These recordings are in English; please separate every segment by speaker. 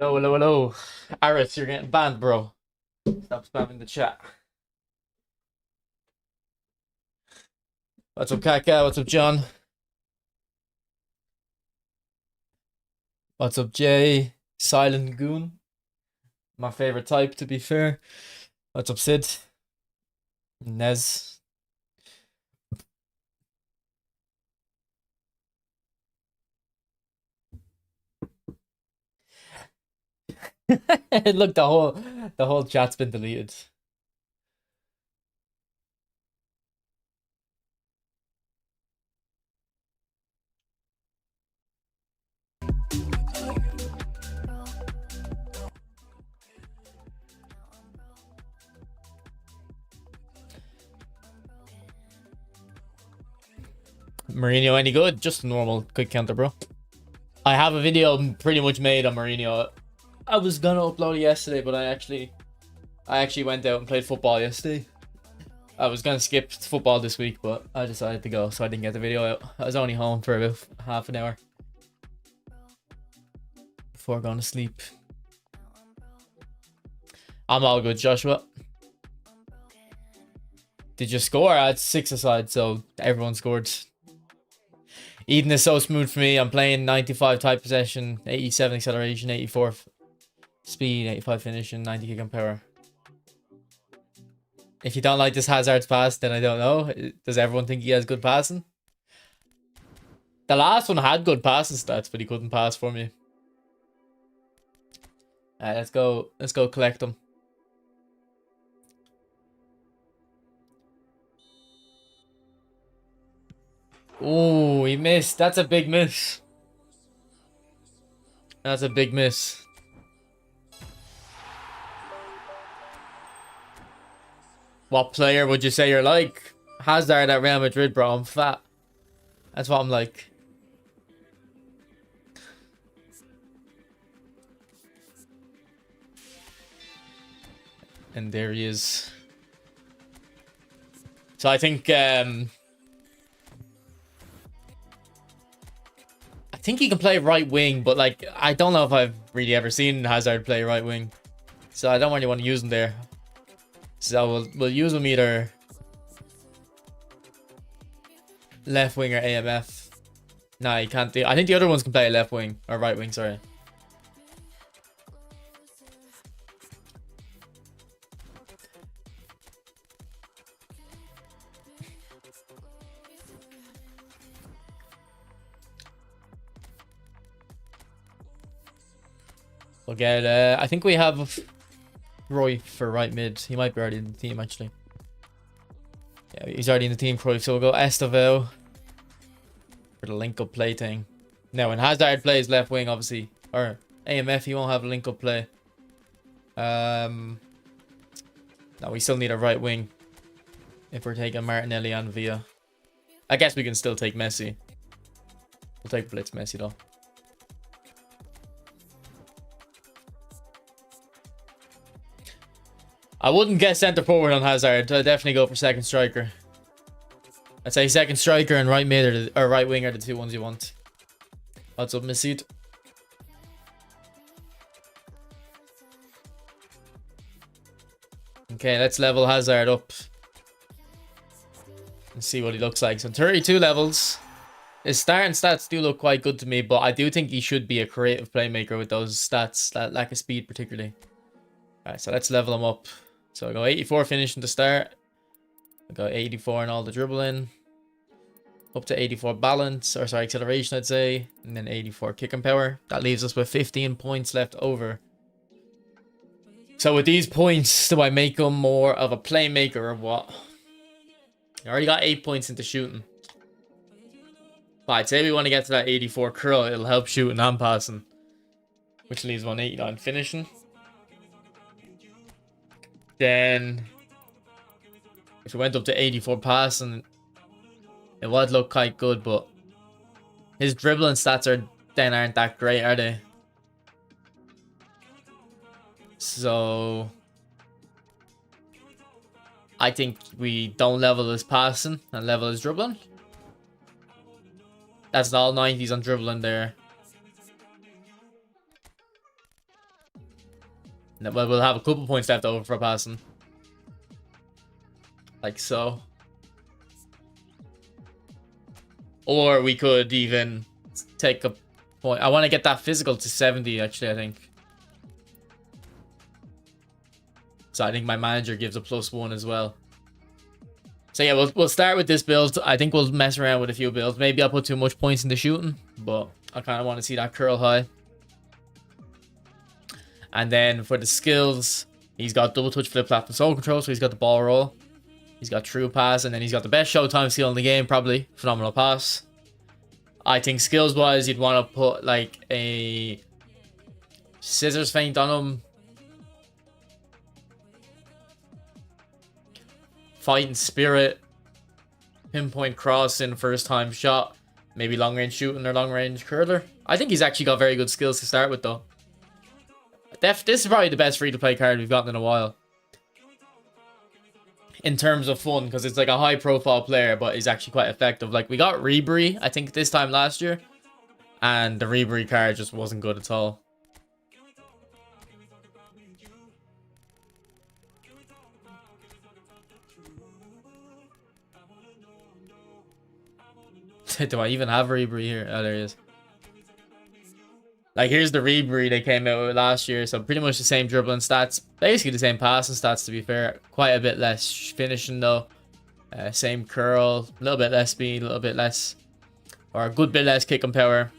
Speaker 1: Hello, hello, hello. Aris, you're getting banned, bro. Stop spamming the chat. What's up, Kaka? What's up, John? What's up, Jay? Silent Goon. My favorite type, to be fair. What's up, Sid? Nez. Look, the whole chat's been deleted. Mourinho any good? Just a normal quick counter, bro. I have a video pretty much made on Mourinho. I was gonna upload it yesterday, but I actually went out and played football yesterday. I was gonna skip football this week, but I decided to go, so I didn't get the video out. I was only home for about half an hour before going to sleep. I'm all good, Joshua. Did you score? I had 6 aside, so everyone scored. Eden is so smooth for me. I'm playing 95 tight possession, 87 acceleration, 84 speed, 85 finishing, 90 kick and power. If you don't like this Hazard's pass, then I don't know. Does everyone think he has good passing? The last one had good passing stats, but he couldn't pass for me. Alright, let's go. Let's go collect them. Oh, he missed. That's a big miss. That's a big miss. What player would you say you're like? Hazard at Real Madrid, bro. I'm fat. That's what I'm like. And there he is. So I think he can play right wing, but like I don't know if I've really ever seen Hazard play right wing. So I don't really want to use him there. So we'll use him either left wing or AMF. Nah, he can't do. I think the other ones can play left wing or right wing, sorry. We'll get I think we have Roy for right mid. He might be already in the team actually. Yeah, he's already in the team, Cruyff. So we'll go Estevao for the link up play thing. Now when Hazard plays left wing, obviously, or AMF, he won't have a link up play. No, we still need a right wing if we're taking Martinelli and Villa. I guess we can still take Messi. We'll take Blitz Messi though. I wouldn't get centre forward on Hazard. I'd definitely go for second striker. I'd say second striker and right mid or right wing are the two ones you want. What's up, Masood? Okay, let's level Hazard up. And see what he looks like. So 32 levels. His starting stats do look quite good to me, but I do think he should be a creative playmaker with those stats, that lack of speed particularly. Alright, so let's level him up. So I go 84 finishing to start. I go 84 in all the dribbling. Up to 84 balance, or sorry, acceleration I'd say. And then 84 kick and power. That leaves us with 15 points left over. So with these points, do I make him more of a playmaker or what? I already got 8 points into shooting. But I'd say we want to get to that 84 curl. It'll help shooting and passing. Which leaves 189 finishing. Then, if we went up to 84 passing, it would look quite good, but his dribbling stats aren't that great, are they? So, I think we don't level his passing and level his dribbling. That's all 90s on dribbling there. Well, we'll have a couple points left over for passing. Like so. Or we could even take a point. I want to get that physical to 70, actually, I think. So I think my manager gives a +1 as well. So yeah, we'll start with this build. I think we'll mess around with a few builds. Maybe I'll put too much points into shooting, but I kind of want to see that curl high. And then for the skills, he's got double touch, flip, flap, and soul control. So he's got the ball roll. He's got true pass, and then he's got the best showtime skill in the game, probably phenomenal pass. I think skills wise, you'd want to put like a scissors feint on him. Fighting spirit, pinpoint crossing, first time shot, maybe long range shooting or long range curler. I think he's actually got very good skills to start with though. This is probably the best free to play card we've gotten in a while. In terms of fun, because it's like a high profile player, but he's actually quite effective. Like we got Ribery, I think this time last year, and the Ribery card just wasn't good at all. Do I even have Ribery here? Oh, there he is. Like, here's the Ribery they came out with last year. So, pretty much the same dribbling stats. Basically the same passing stats, to be fair. Quite a bit less finishing, though. Same curl. A little bit less speed. A little bit less... Or a good bit less kick and power.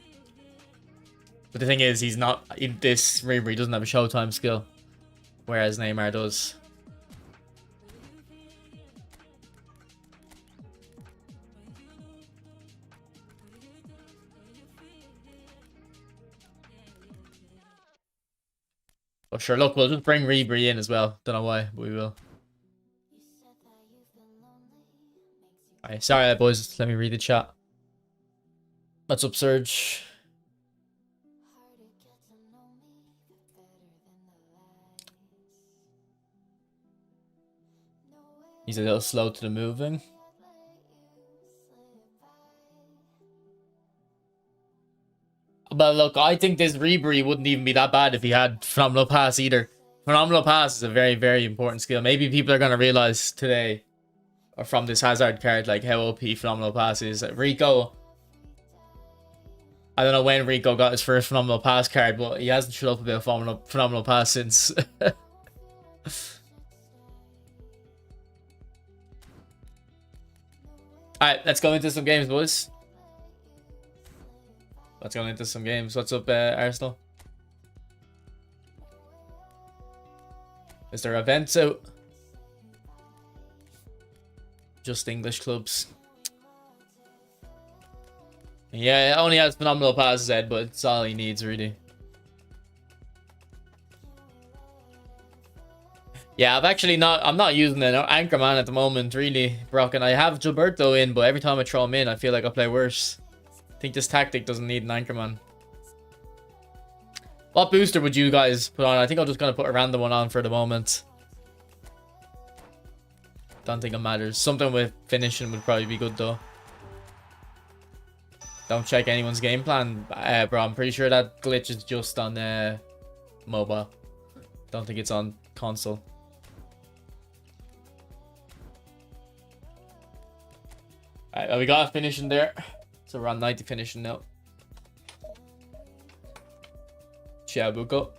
Speaker 1: But the thing is, he's not... This Ribery doesn't have a showtime skill. Whereas Neymar does. Oh, sure, look, we'll just bring Ribery in as well. Don't know why, but we will. Alright, sorry, boys. Let me read the chat. What's up, Surge? He's a little slow to the moving. But look, I think this Ribery wouldn't even be that bad if he had phenomenal pass either. Phenomenal pass is a very, very important skill. Maybe people are going to realize today, or from this Hazard card, like how OP phenomenal pass is. Rico, I don't know when Rico got his first phenomenal pass card, but he hasn't shut up about phenomenal pass since. Alright, let's go into some games, boys. Let's go into some games. What's up, Arsenal? Is there events out? Just English clubs. Yeah, it only has phenomenal passes, Ed, but it's all he needs, really. Yeah, I'm not using an Anchorman at the moment, really, Brock. And I have Gilberto in, but every time I throw him in, I feel like I play worse. I think this tactic doesn't need an Anchorman. What booster would you guys put on? I think I'm just going to put a random one on for the moment. Don't think it matters. Something with finishing would probably be good, though. Don't check anyone's game plan. Bro, I'm pretty sure that glitch is just on mobile. Don't think it's on console. Alright, we got a finishing there. So we're on 90 finishing now. Chiabuko.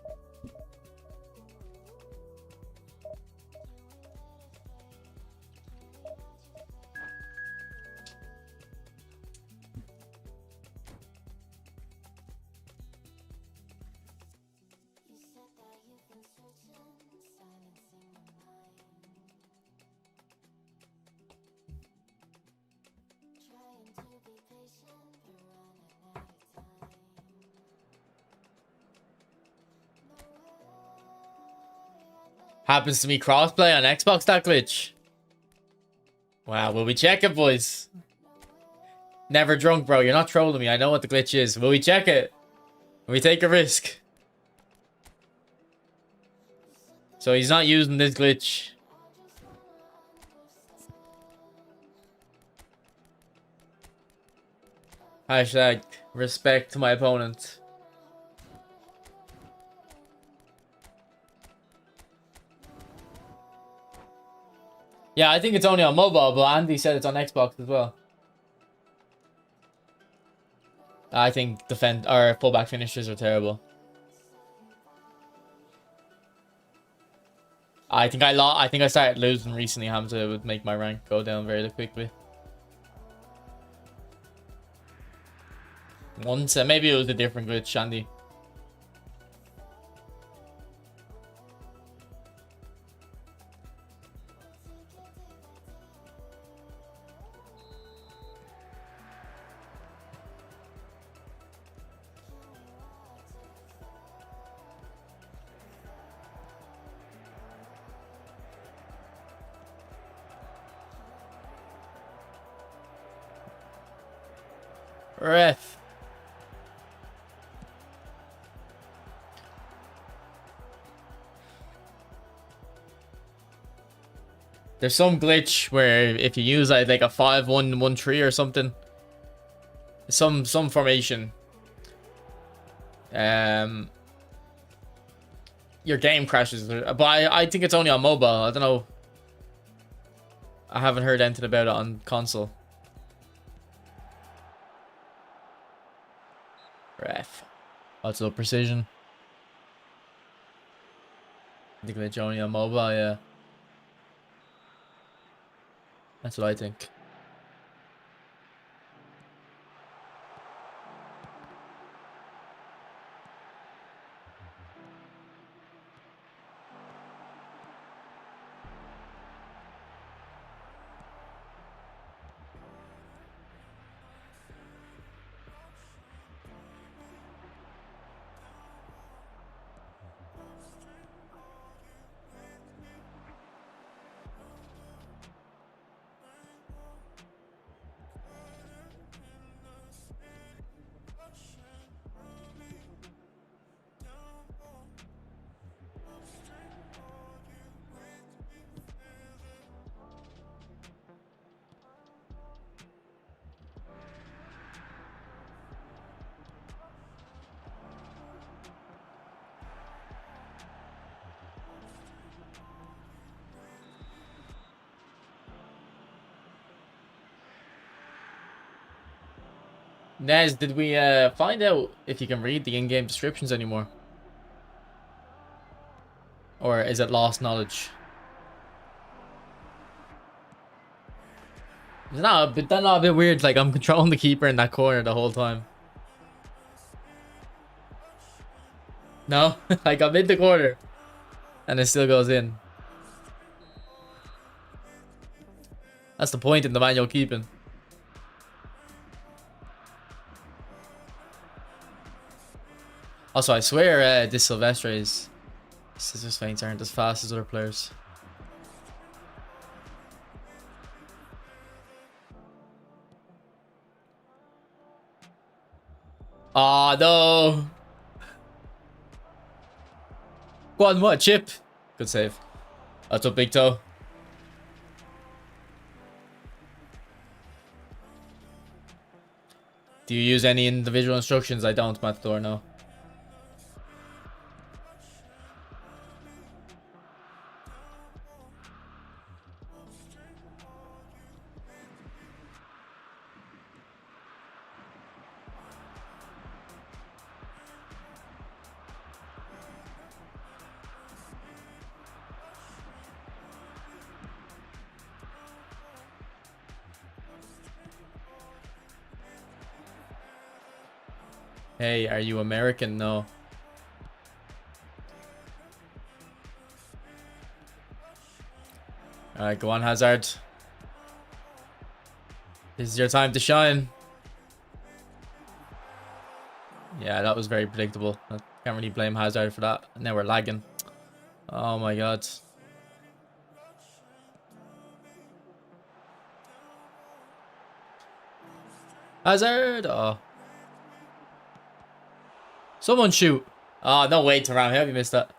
Speaker 1: Happens to me crossplay on Xbox, that glitch. Wow, will we check it, boys? Never drunk, bro. You're not trolling me. I know what the glitch is. Will we check it? Will we take a risk? So he's not using this glitch. Hashtag respect to my opponent. Yeah, I think it's only on mobile, but Andy said it's on Xbox as well. I think defend or fullback finishers are terrible. I think I started losing recently. Hamza would make my rank go down very quickly. Once, maybe it was a different glitch, Andy. Ref. There's some glitch where if you use like a 5-1-1-3 or something, some formation, your game crashes. But I think it's only on mobile. I don't know. I haven't heard anything about it on console. Ref. Lots of precision. I think it's only on mobile, yeah. That's what I think. Nez, did we find out if you can read the in-game descriptions anymore? Or is it lost knowledge? Is that not a bit weird? Like, I'm controlling the keeper in that corner the whole time. No? Like, I'm in the corner. And it still goes in. That's the point in the manual keeping. Also, I swear this Silvestre's scissors feints aren't as fast as other players. Ah, no. Go on, what? Chip. Good save. That's up, big toe. Do you use any individual instructions? I don't, Matador, no. Hey, are you American? No. Alright, go on, Hazard. This is your time to shine. Yeah, that was very predictable. I can't really blame Hazard for that. Now we're lagging. Oh my god. Hazard! Oh. Someone shoot. Oh, no way, Thuram. How have you missed that?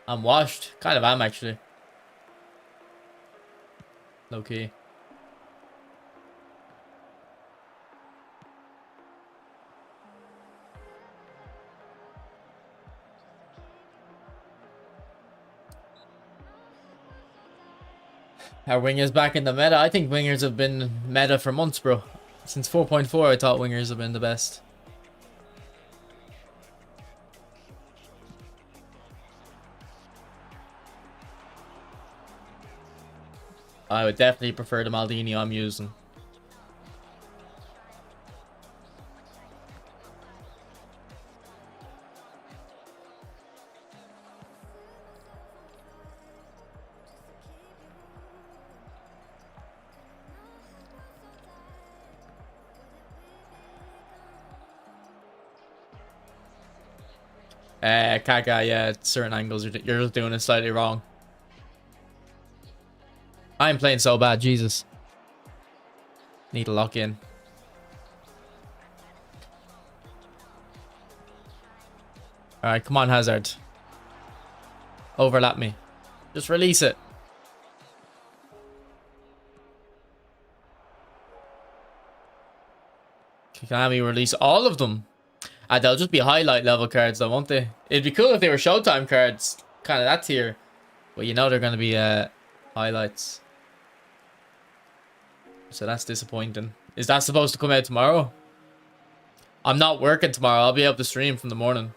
Speaker 1: I'm washed. Kind of am, actually. Low key. Are wingers back in the meta? I think wingers have been meta for months, bro. Since 4.4, I thought wingers have been the best. I would definitely prefer the Maldini I'm using. Kaka, yeah, at certain angles you're just doing it slightly wrong. I'm playing so bad, Jesus. Need to lock in. Alright, come on, Hazard. Overlap me. Just release it. Can we release all of them? They'll just be highlight level cards though, won't they? It'd be cool if they were Showtime cards. Kind of that tier. But you know they're going to be highlights. So that's disappointing. Is that supposed to come out tomorrow? I'm not working tomorrow. I'll be able to stream from the morning.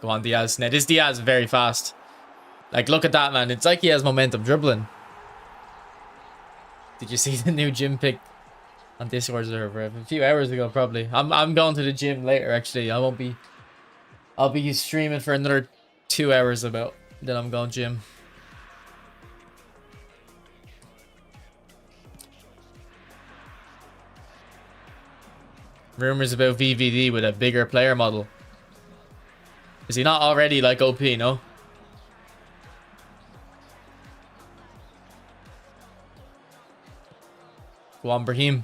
Speaker 1: Go on, Diaz. Now, this Diaz is very fast. Like, look at that, man. It's like he has momentum dribbling. Did you see the new gym pick on Discord server a few hours ago? Probably. I'm going to the gym later. Actually, I'll be streaming for another 2 hours about. Then I'm going gym. Rumors about VVD with a bigger player model. Is he not already like OP? No. Go on, Brahim.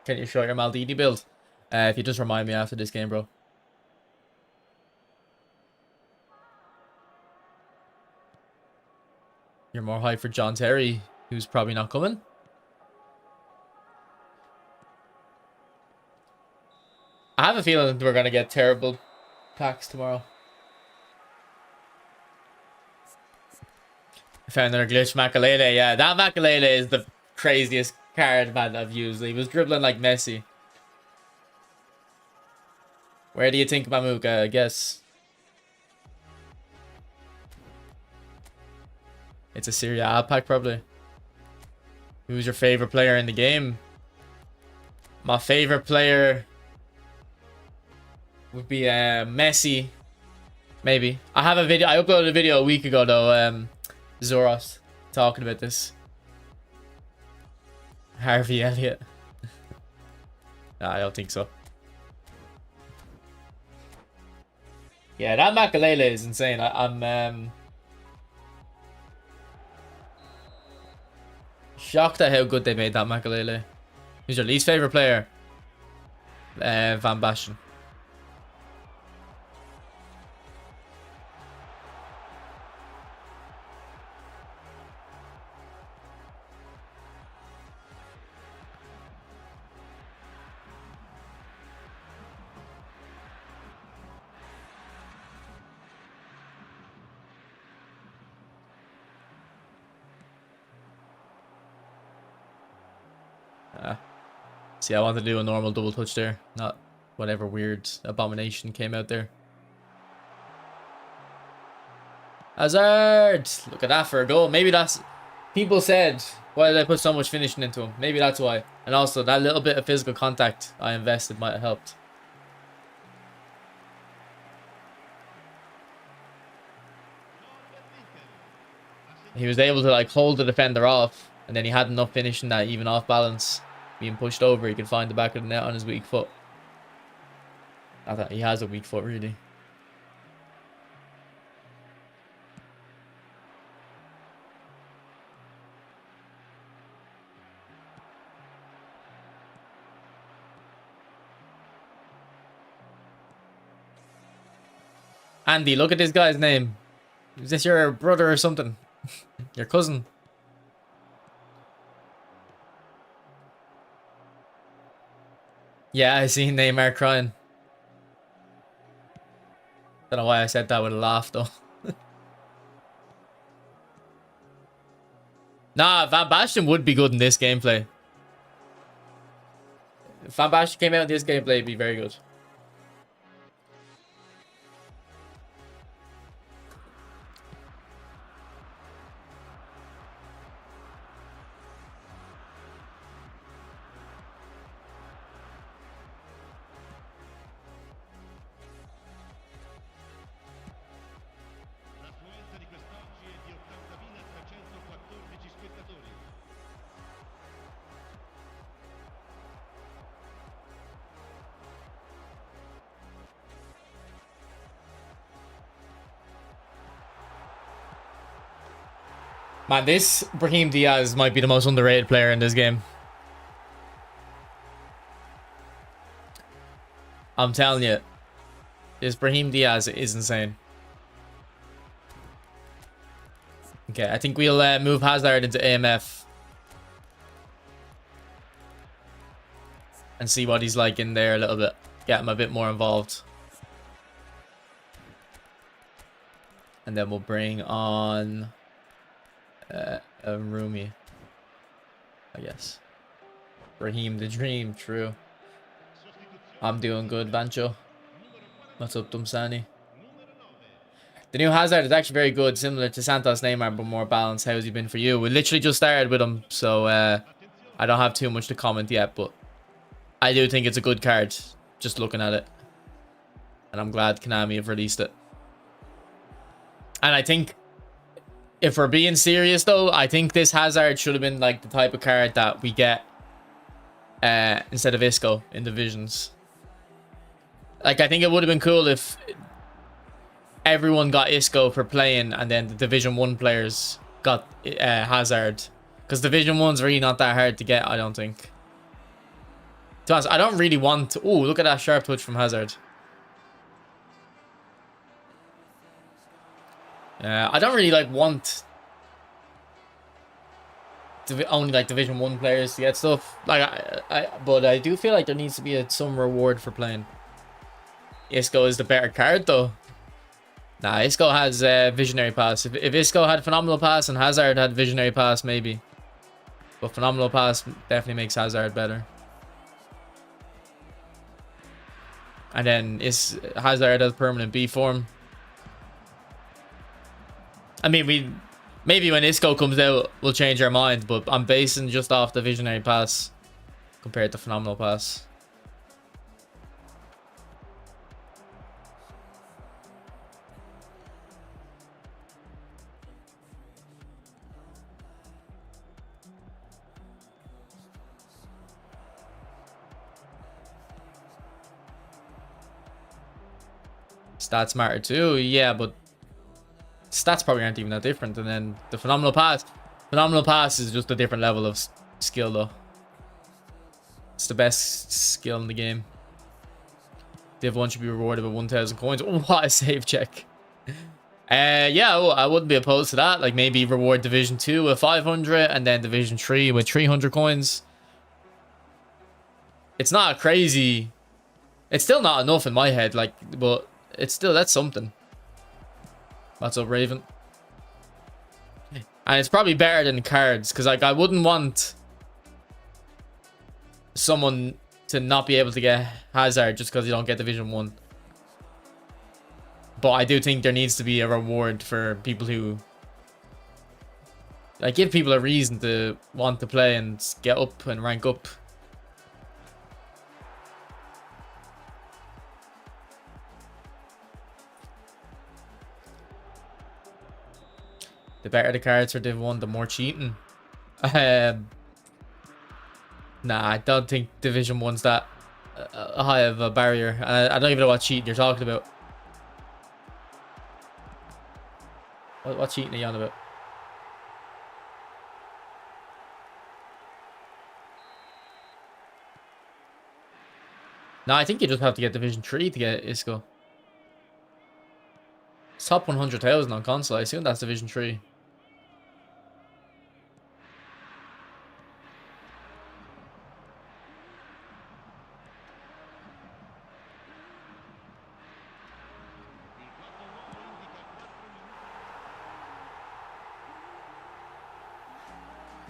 Speaker 1: Can you show your Maldini build? If you just remind me after this game, bro. You're more hyped for John Terry, who's probably not coming. I have a feeling we're going to get terrible packs tomorrow. I found another glitch. Makalele. Yeah, that Makalele is the craziest card, man, I've used. He was dribbling like Messi. Where do you think Mamuka? I guess. It's a Serie A pack, probably. Who's your favorite player in the game? My favorite player would be Messi. Maybe. I have a video. I uploaded a video a week ago, though. Zoros talking about this. Harvey Elliott. Nah, I don't think so. Yeah, that Makalele is insane. I'm shocked at how good they made that Makalele. Who's your least favorite player? Van Basten. See, I wanted to do a normal double touch there, not whatever weird abomination came out there. Hazard! Look at that for a goal. Maybe that's... People said, why did I put so much finishing into him? Maybe that's why. And also, that little bit of physical contact I invested might have helped. He was able to, like, hold the defender off, and then he had enough finishing that even off balance. Being pushed over, he can find the back of the net on his weak foot. I thought he has a weak foot, really. Andy, look at this guy's name. Is this your brother or something? Your cousin? Yeah, I seen Neymar crying. Don't know why I said that with a laugh though. Nah, Van Basten would be good in this gameplay. If Van Basten came out in this gameplay, it'd be very good.
Speaker 2: L'affluenza di quest'oggi è di 80.314 spettatori.
Speaker 1: Man, this Brahim Diaz might be the most underrated player in this game. I'm telling you, this Brahim Diaz is insane. Okay, I think we'll move Hazard into AMF. And see what he's like in there a little bit. Get him a bit more involved. And then we'll bring on Rumi, I guess. Raheem the Dream, true. I'm doing good, Bancho. What's up, Dumsani? The new Hazard is actually very good, similar to Santos Neymar, but more balanced. How's he been for you? We literally just started with him, so I don't have too much to comment yet, but I do think it's a good card, just looking at it. And I'm glad Konami have released it. And I think, if we're being serious though, I think this Hazard should have been like the type of card that we get instead of Isco in divisions. Like, I think it would have been cool if everyone got Isco for playing and then the Division 1 players got Hazard. Because Division 1's really not that hard to get, I don't think. To be honest, I don't really want... Oh, look at that sharp touch from Hazard. I don't really like want only like Division 1 players to get stuff. Like, but I do feel like there needs to be some reward for playing. Isco is the better card though. Nah, Isco has Visionary Pass. If Isco had Phenomenal Pass and Hazard had Visionary Pass, maybe. But Phenomenal Pass definitely makes Hazard better. And then Hazard has permanent B form. I mean, maybe when Isco comes out, we'll change our mind. But I'm basing just off the Visionary Pass compared to Phenomenal Pass. Stats matter too, yeah, but stats probably aren't even that different. And then the Phenomenal Pass is just a different level of skill though. It's the best skill in the game. Div 1 should be rewarded with 1,000 coins. Oh, what a save check. Yeah, I wouldn't be opposed to that. Like, maybe reward Division 2 with 500 and then Division 3 with 300 coins. It's not crazy. It's still not enough in my head, like, but it's still, that's something. What's up, Raven? And it's probably better than cards, because like I wouldn't want someone to not be able to get Hazard just because you don't get Division 1. But I do think there needs to be a reward for people who... like, give people a reason to want to play and get up and rank up. The better the cards for Div 1, the more cheating. Nah, I don't think Division 1's that high of a barrier. I don't even know what cheating you're talking about. What cheating are you on about? No, I think you just have to get Division 3 to get Isco. It's top 100,000 on console. I assume that's Division 3.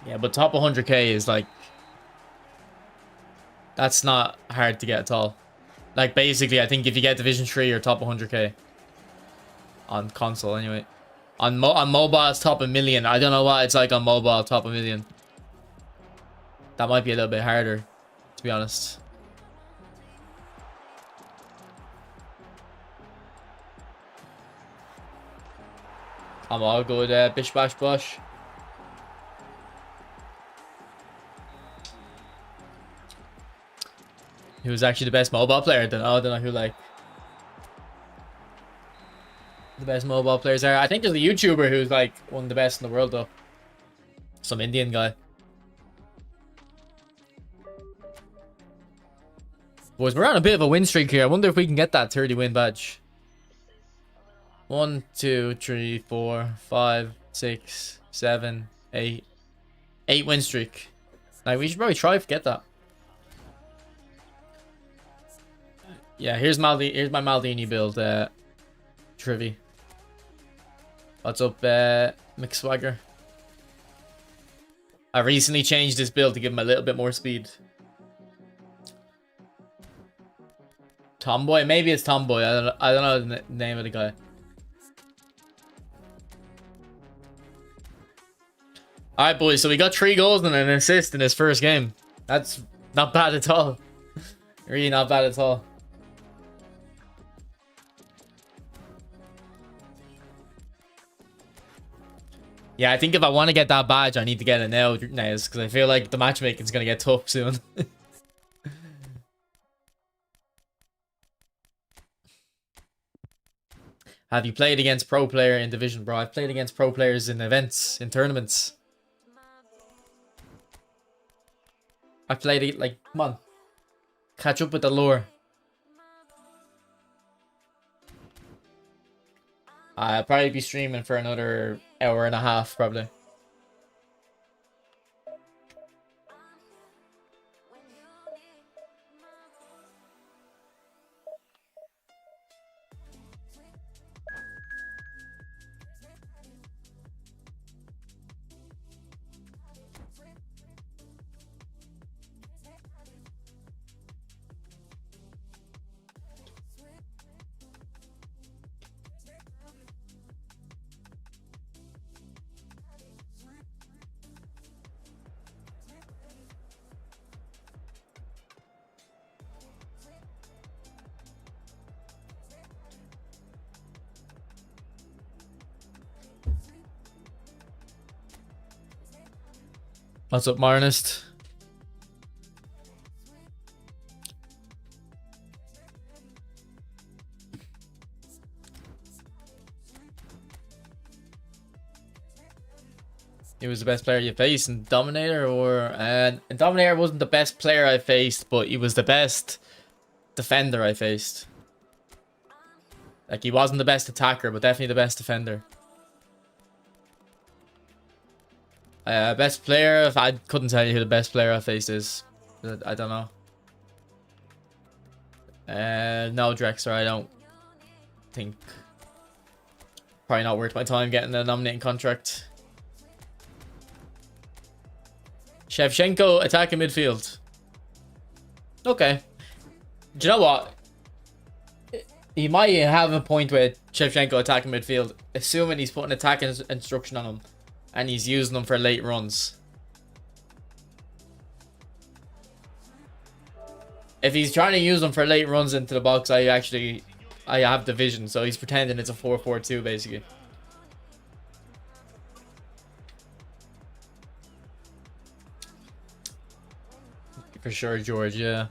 Speaker 1: Yeah, but top 100k is like, that's not hard to get at all. Like basically, I think if you get Division 3, you're top 100k on console anyway. On mobile, it's top a million. I don't know why it's like on mobile top a million. That might be a little bit harder, to be honest. I'm all good, bish bash bush. Who's actually the best mobile player? I don't know who like the best mobile players are. I think there's a YouTuber who's like one of the best in the world though. Some Indian guy. Boys, we're on a bit of a win streak here. I wonder if we can get that 30 win badge. 1, 2, 3, 4, 5, 6, 7, 8. 8 win streak. Like, we should probably try to get that. Yeah, here's my Maldini build, Trivy. What's up, McSwagger? I recently changed this build to give him a little bit more speed. Tomboy? Maybe it's Tomboy. I don't know the name of the guy. Alright, boys. So we got 3 goals and an assist in his first game. That's not bad at all. Really not bad at all. Yeah, I think if I want to get that badge, I need to get it now, because I feel like the matchmaking is going to get tough soon. Have you played against pro player in Division, bro? I've played against pro players in events, in tournaments. I played it, like, come on. Catch up with the lore. I'll probably be streaming for another hour and a half, probably. What's up, Marnist? He was the best player you faced in Dominator, or in Dominator wasn't the best player I faced, but he was the best defender I faced. Like, he wasn't the best attacker, but definitely the best defender. Best player, I couldn't tell you who the best player I faced is. I don't know. No, Drexler, I don't think. Probably not worth my time getting a nominating contract. Shevchenko attacking midfield. Okay. Do you know what? He might have a point with Shevchenko attacking midfield, assuming he's putting attacking instruction on him and he's using them for late runs. If he's trying to use them for late runs into the box, I have the vision, so he's pretending it's a 4-4-2 basically. For sure, George, yeah.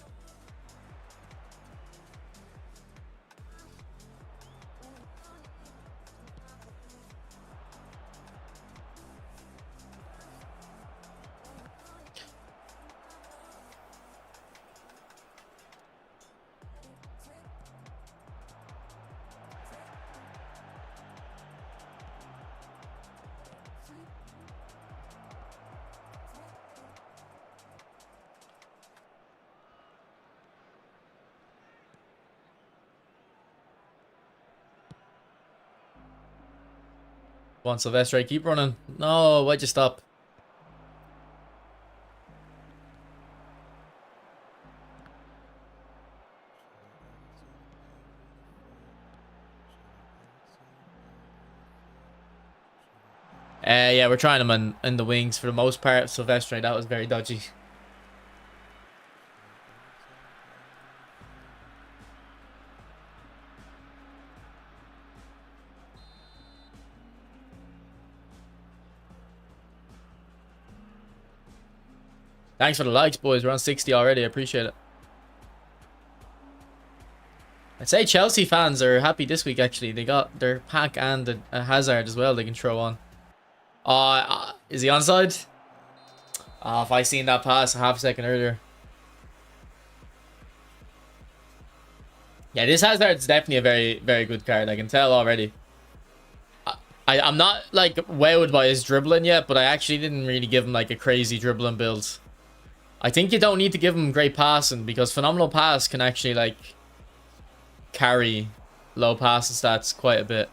Speaker 1: Come on, Sylvester, keep running. No, why'd you stop? Yeah, we're trying him in the wings for the most part. Silvestre, that was very dodgy. Thanks for the likes, boys. We're on 60 already. I appreciate it. I'd say Chelsea fans are happy this week, actually. They got their pack and a Hazard as well they can throw on. Is he onside? If I seen that pass a half second earlier. Yeah, this Hazard's definitely a very, very good card. I can tell already. I'm not, like, wowed by his dribbling yet, but I actually didn't really give him, like, a crazy dribbling build. I think you don't need to give him great passing, because phenomenal pass can actually, like, carry low passing stats quite a bit.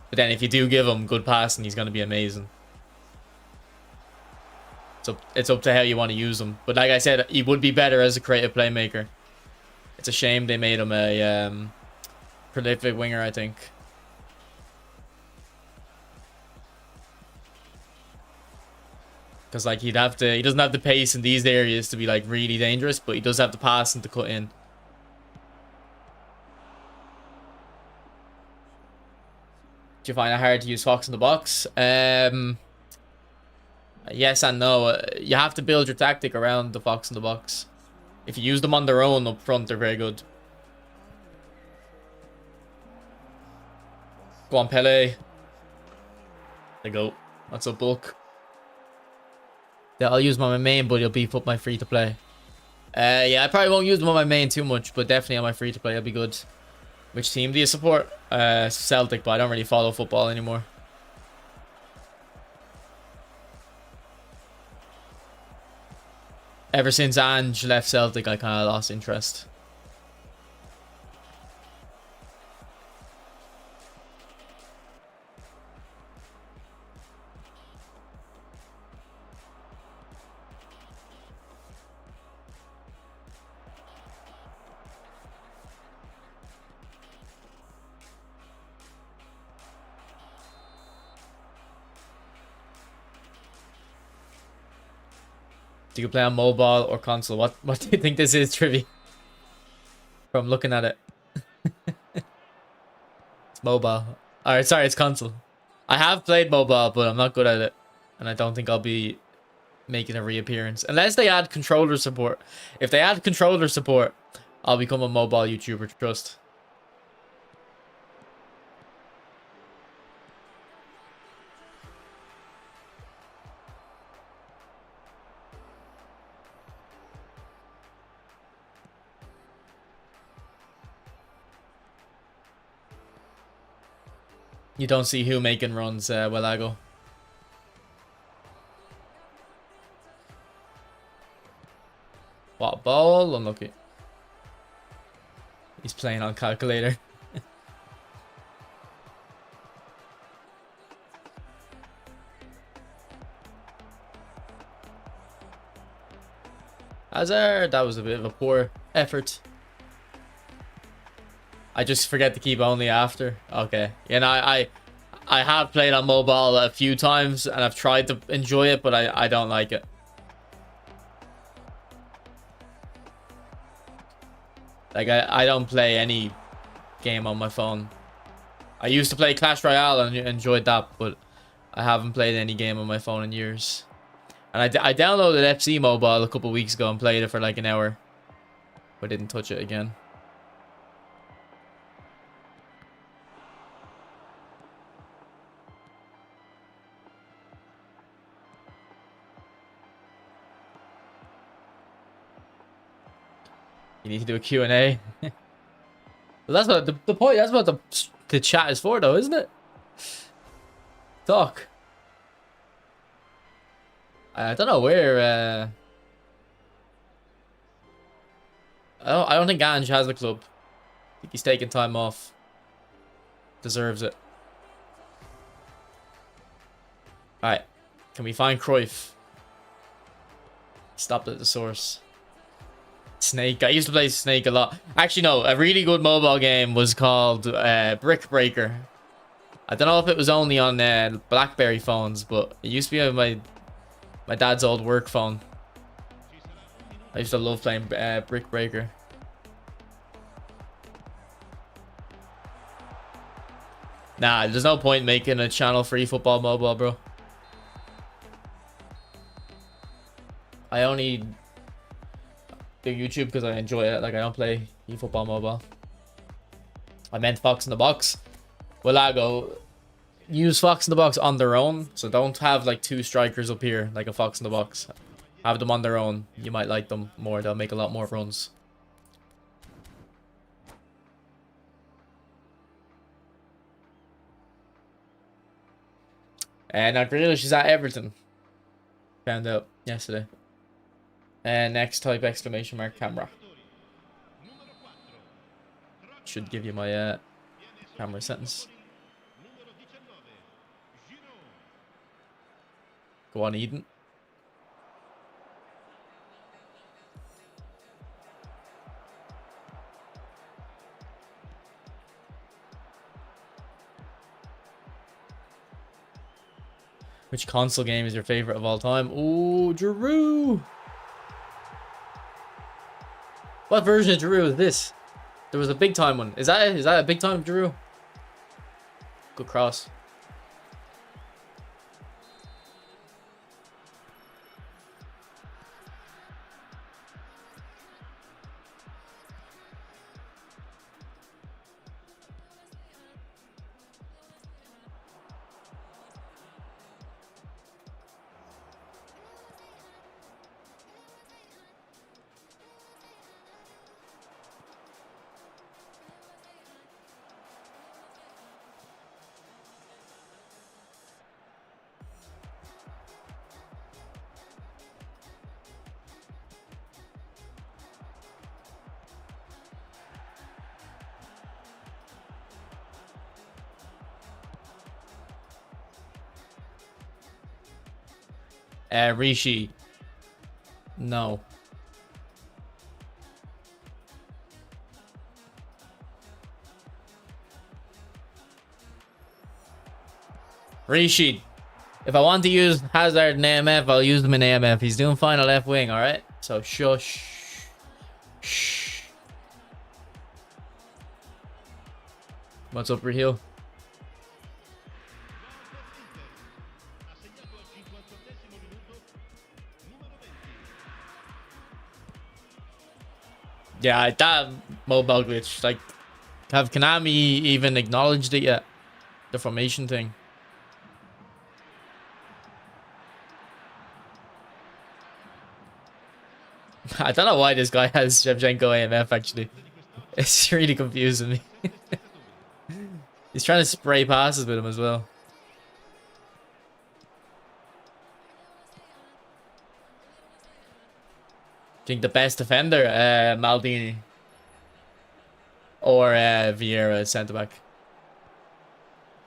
Speaker 1: But then if you do give him good passing, he's going to be amazing. So it's up to how you want to use him. But like I said, he would be better as a creative playmaker. It's a shame they made him a prolific winger, I think. Because like he doesn't have the pace in these areas to be like really dangerous, but he does have the passing to cut in. Do you find it hard to use Fox in the box? Yes and no. You have to build your tactic around the Fox in the box. If you use them on their own up front, they're very good. Go on, Pele. There you go. That's a bulk. Yeah, I'll use them on my main, but he'll beef up my free to play. Yeah, I probably won't use them on my main too much, but definitely on my free to play, it'll be good. Which team do you support? Celtic, but I don't really follow football anymore. Ever since Ange left Celtic, I kind of lost interest. Do you play on mobile or console? What do you think this is, Trivi? From looking at it. It's mobile. Alright, sorry, it's console. I have played mobile, but I'm not good at it. And I don't think I'll be making a reappearance. Unless they add controller support. If they add controller support, I'll become a mobile YouTuber, trust. You don't see who making runs, Welago. What ball? Unlucky. He's playing on calculator. Hazard, that was a bit of a poor effort. I just forget to keep only after. Okay. You know, I have played on mobile a few times and I've tried to enjoy it, but I don't like it. Like, I don't play any game on my phone. I used to play Clash Royale and enjoyed that, but I haven't played any game on my phone in years. And I downloaded FC Mobile a couple weeks ago and played it for like an hour. But didn't touch it again. You need to do a Q&A. Well, that's what the point. That's what the chat is for, though, isn't it? Talk. I don't know where. I don't think Ange has a club. I think he's taking time off. Deserves it. All right. Can we find Cruyff? Stopped at the source. Snake. I used to play Snake a lot. Actually, no. A really good mobile game was called Brick Breaker. I don't know if it was only on BlackBerry phones, but it used to be on my dad's old work phone. I used to love playing Brick Breaker. Nah, there's no point making a channel for eFootball Mobile, bro. I only do YouTube because I enjoy it. Like, I don't play eFootball Mobile. I meant Fox in the Box. Well, I go use Fox in the Box on their own. So don't have like 2 strikers up here like a Fox in the Box. Have them on their own. You might like them more. They'll make a lot more runs. And now Grealish is at Everton. Found out yesterday. And next type exclamation mark camera. Should give you my camera sentence. Go on, Eden. Which console game is your favorite of all time? Ooh, Giroud. What version of Giroud is this? There was a big time one. Is that a big time Giroud? Good cross. Rishi. No. Rishi. If I want to use Hazard in AMF, I'll use them in AMF. He's doing fine on left wing, alright? So shush. Shh. What's up, Raheel? Yeah, that mobile glitch. Like, have Konami even acknowledged it yet? The formation thing. I don't know why this guy has Shevchenko AMF, actually. It's really confusing me. He's trying to spray passes with him as well. Think the best defender, Maldini. Or Vieira, centre-back.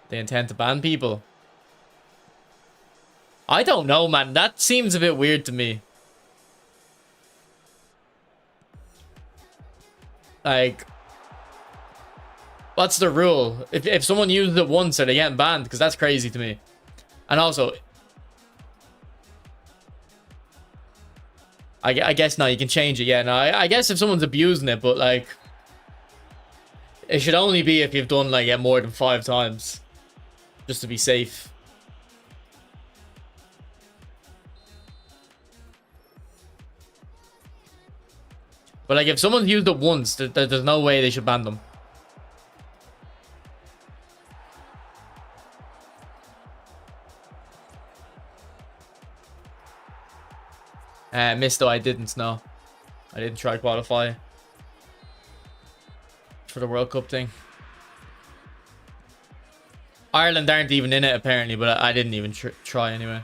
Speaker 1: They intend to ban people. I don't know, man. That seems a bit weird to me. Like, what's the rule? If someone uses it once, are they getting banned? Because that's crazy to me. And also, I guess now you can change it. Yeah, no, I guess if someone's abusing it, but like, it should only be if you've done like more than 5 times, just to be safe. But like, if someone's used it once, there's no way they should ban them. Missed though, I didn't know. I didn't try qualify for the World Cup thing. Ireland aren't even in it apparently, but I didn't even try anyway.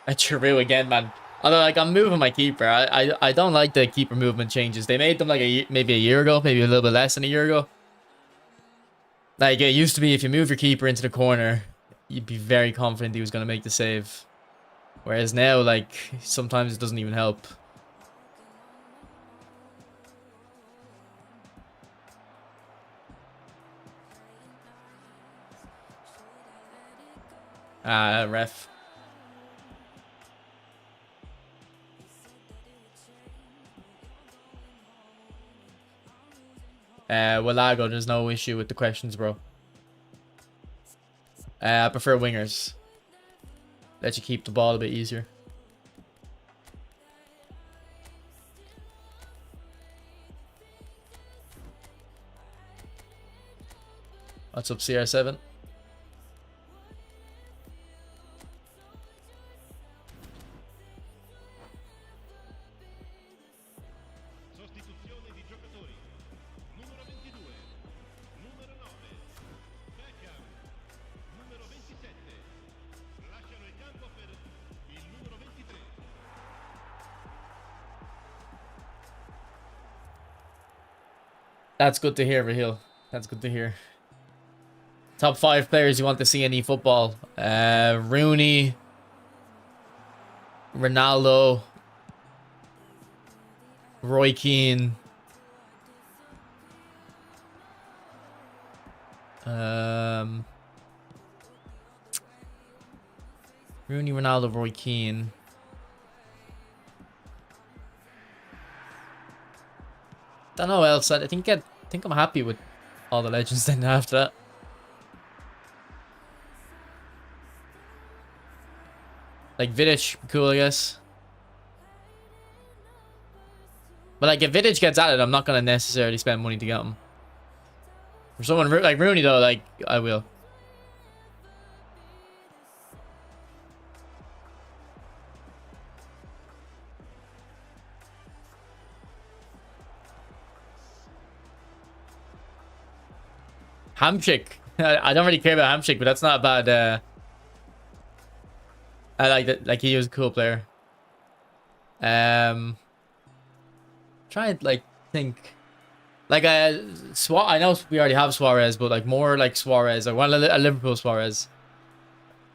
Speaker 1: Giroud again, man. Although, like, I'm moving my keeper. I don't like the keeper movement changes. They made them like maybe a year ago, maybe a little bit less than a year ago. Like, it used to be if you move your keeper into the corner, you'd be very confident he was going to make the save. Whereas now, like, sometimes it doesn't even help. Ref. Willago, there's no issue with the questions, bro. I prefer wingers. Let you keep the ball a bit easier. What's up, CR7?
Speaker 2: Sostituzione di giocatori. Numero 22. Numero 9. Beckham. Numero 27. Lasciano il campo per il numero 23.
Speaker 1: That's good to hear, Rahil. That's good to hear. Top 5 players you want to see in eFootball. Rooney. Ronaldo. Roy Keane. Rooney, Ronaldo, Roy Keane. Don't know what else. I think I'm happy with all the legends then after that. Like Vidic, cool, I guess. But like if Vidic gets at it, I'm not gonna necessarily spend money to get him. For someone like Rooney though, like I will. Hamsik. I don't really care about Hamsik, but that's not a bad. I like that. Like he was a cool player. Try and like think. Like I know we already have Suarez, but like more like Suarez. I want a Liverpool Suarez,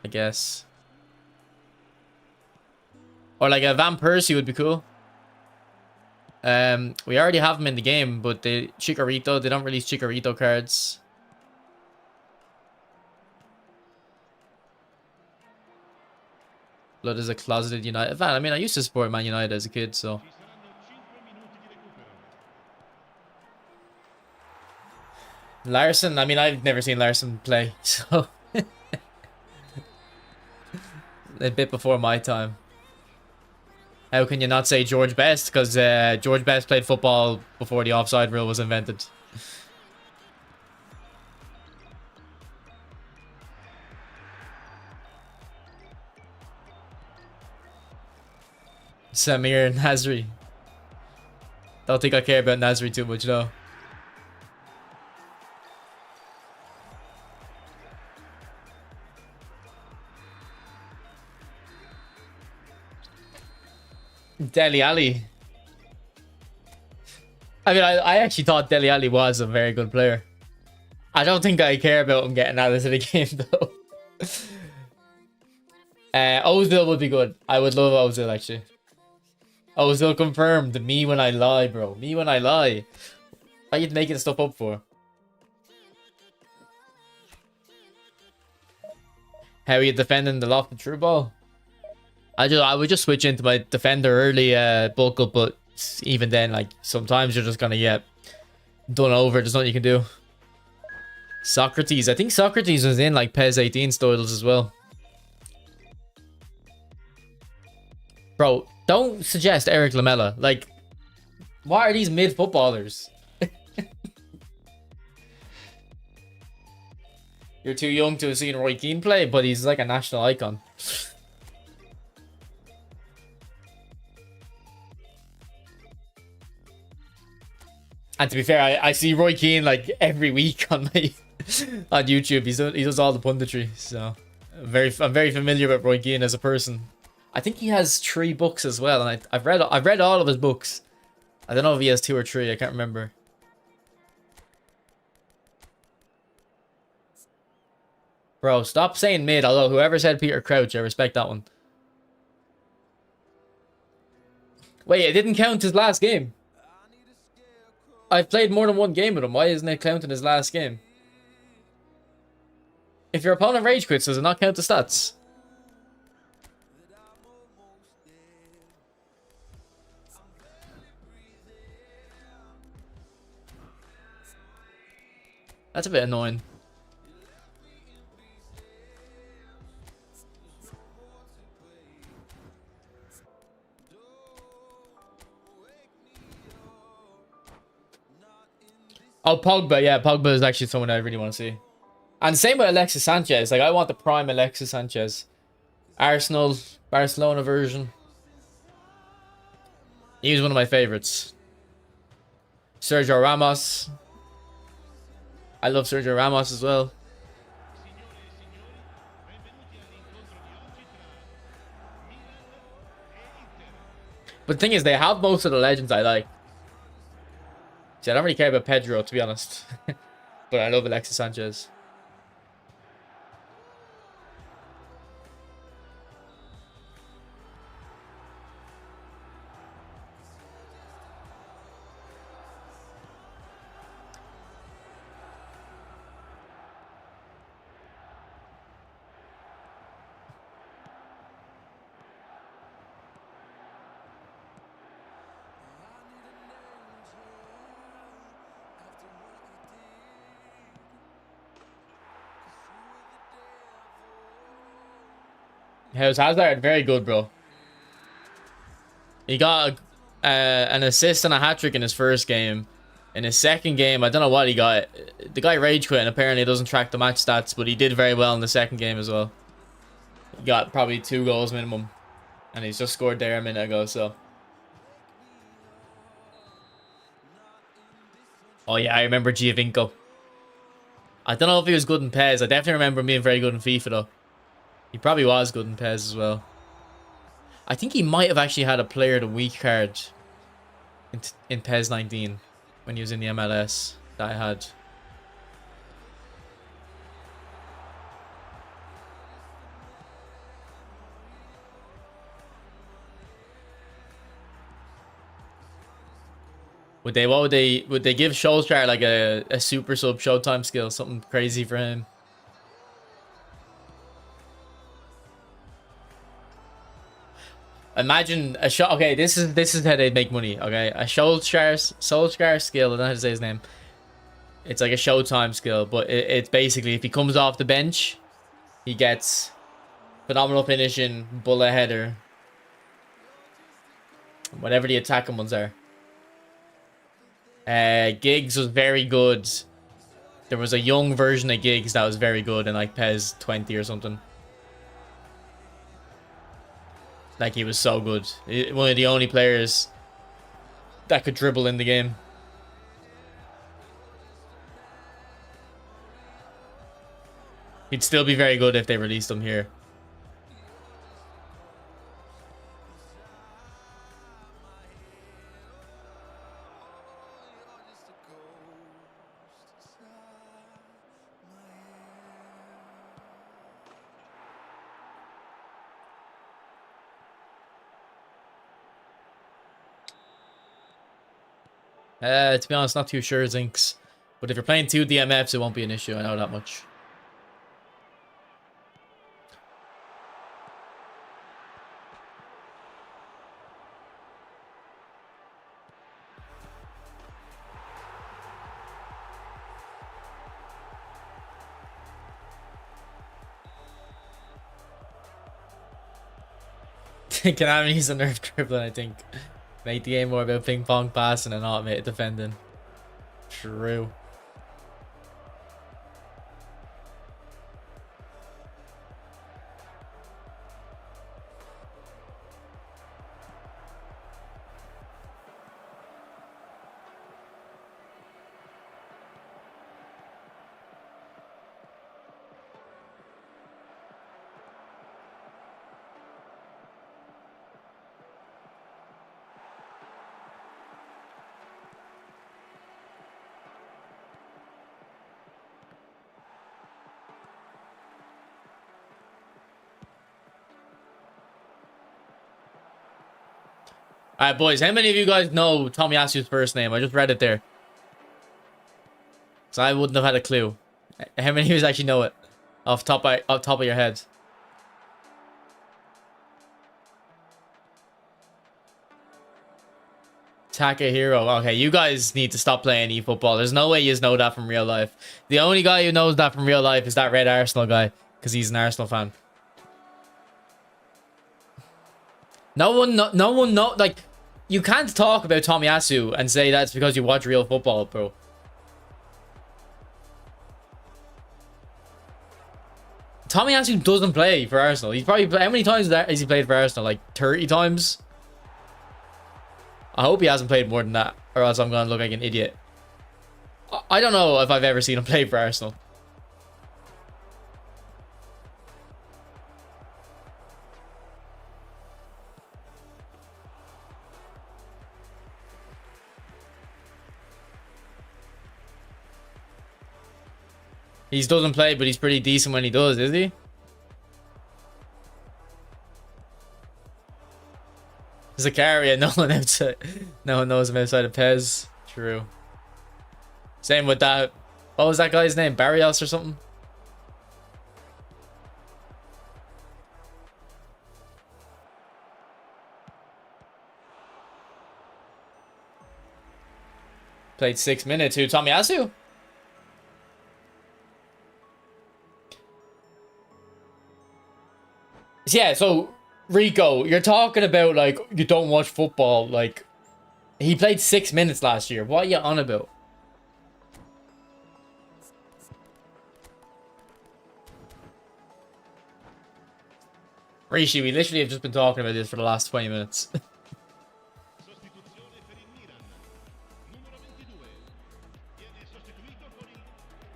Speaker 1: I guess. Or like a Van Persie would be cool. We already have him in the game, but Chicharito, they don't release Chicharito cards. Blood is a closeted United fan. I mean, I used to support Man United as a kid, so.
Speaker 2: Ci saranno 5 minuti di recupero.
Speaker 1: Larson, I mean, I've never seen Larson play, so. A bit before my time. How can you not say George Best? Because George Best played football before the offside rule was invented. Samir Nasri. Don't think I care about Nasri too much, though. Dele Alli. I mean, I actually thought Dele Alli was a very good player. I don't think I care about him getting out of the game, though. Ozil would be good. I would love Ozil, actually. Ozil confirmed. Me when I lie, bro. Me when I lie. What are you making stuff up for? How are you defending the lofted through ball? I would just switch into my defender early, bulk up, but even then, like, sometimes you're just gonna get done over. There's nothing you can do. Socrates. I think Socrates was in, like, PES 18 styles as well. Bro, don't suggest Eric Lamela. Like, what are these mid footballers? You're too young to have seen Roy Keane play, but he's like a national icon. And to be fair, I see Roy Keane like every week on my on YouTube. He does all the punditry, so I'm very familiar with Roy Keane as a person. I think he has 3 books as well, and I've read all of his books. I don't know if he has 2 or 3. I can't remember. Bro, stop saying mid, although whoever said Peter Crouch, I respect that one. Wait, it didn't count his last game. I've played more than one game with him. Why isn't it counting his last game? If your opponent rage quits, does it not count the stats? That's a bit annoying. Oh, Pogba. Yeah, Pogba is actually someone I really want to see. And same with Alexis Sanchez. Like, I want the prime Alexis Sanchez. Arsenal, Barcelona version. He was one of my favorites. Sergio Ramos. I love Sergio Ramos as well. But the thing is, they have most of the legends I like. See, I don't really care about Pedro, to be honest. But I love Alexis Sanchez. How's Hazard? Very good, bro. He got an assist and a hat-trick in his first game. In his second game, I don't know what he got. The guy rage quit and apparently doesn't track the match stats, but he did very well in the second game as well. He got probably 2 goals minimum. And he's just scored there a minute ago, so. Oh yeah, I remember Giovinco. I don't know if he was good in PES. I definitely remember him being very good in FIFA though. He probably was good in PES as well. I think he might have actually had a player of the week card in PES 19 when he was in the MLS that I had. Would they give Solskjaer like a super sub showtime skill, something crazy for him? Imagine a shot. Okay, this is how they make money. Okay, a Solskjaer skill. I don't know how to say his name. It's like a showtime skill, but it's basically if he comes off the bench, he gets phenomenal finishing, bullet header, whatever the attacking ones are. Giggs was very good. There was a young version of Giggs that was very good in like PES 20 or something. Like, he was so good. One of the only players that could dribble in the game. He'd still be very good if they released him here. To be honest, not too sure, Zinks. But if you're playing 2 DMFs, it won't be an issue. I know that much. Konami needs a nerf dribbling, I think. Make the game more about ping pong passing and automated defending. True. All right, boys. How many of you guys know Tomiyasu's first name? I just read it there. So I wouldn't have had a clue. How many of you actually know it? Off top of your head. Takahiro. Okay, you guys need to stop playing eFootball. There's no way you know that from real life. The only guy who knows that from real life is that red Arsenal guy, because he's an Arsenal fan. No one, like, you can't talk about Tomiyasu and say that's because you watch real football, bro. Tomiyasu doesn't play for Arsenal. He's probably, how many times has he played for Arsenal? Like 30 times? I hope he hasn't played more than that, or else I'm going to look like an idiot. I don't know if I've ever seen him play for Arsenal. He doesn't play, but he's pretty decent when he does, is he? Zakaria, no one knows him outside of Pez. True. Same with that. What was that guy's name? Barrios or something? Played 6 minutes. Who? Tomiyasu? Yeah, so Rico, you're talking about like you don't watch football. Like he played 6 minutes last year. What are you on about? Rishi, we literally have just been talking about this for the last 20 minutes.
Speaker 2: Sostituzione per il Milan. Numero 22. Viene sostituito con il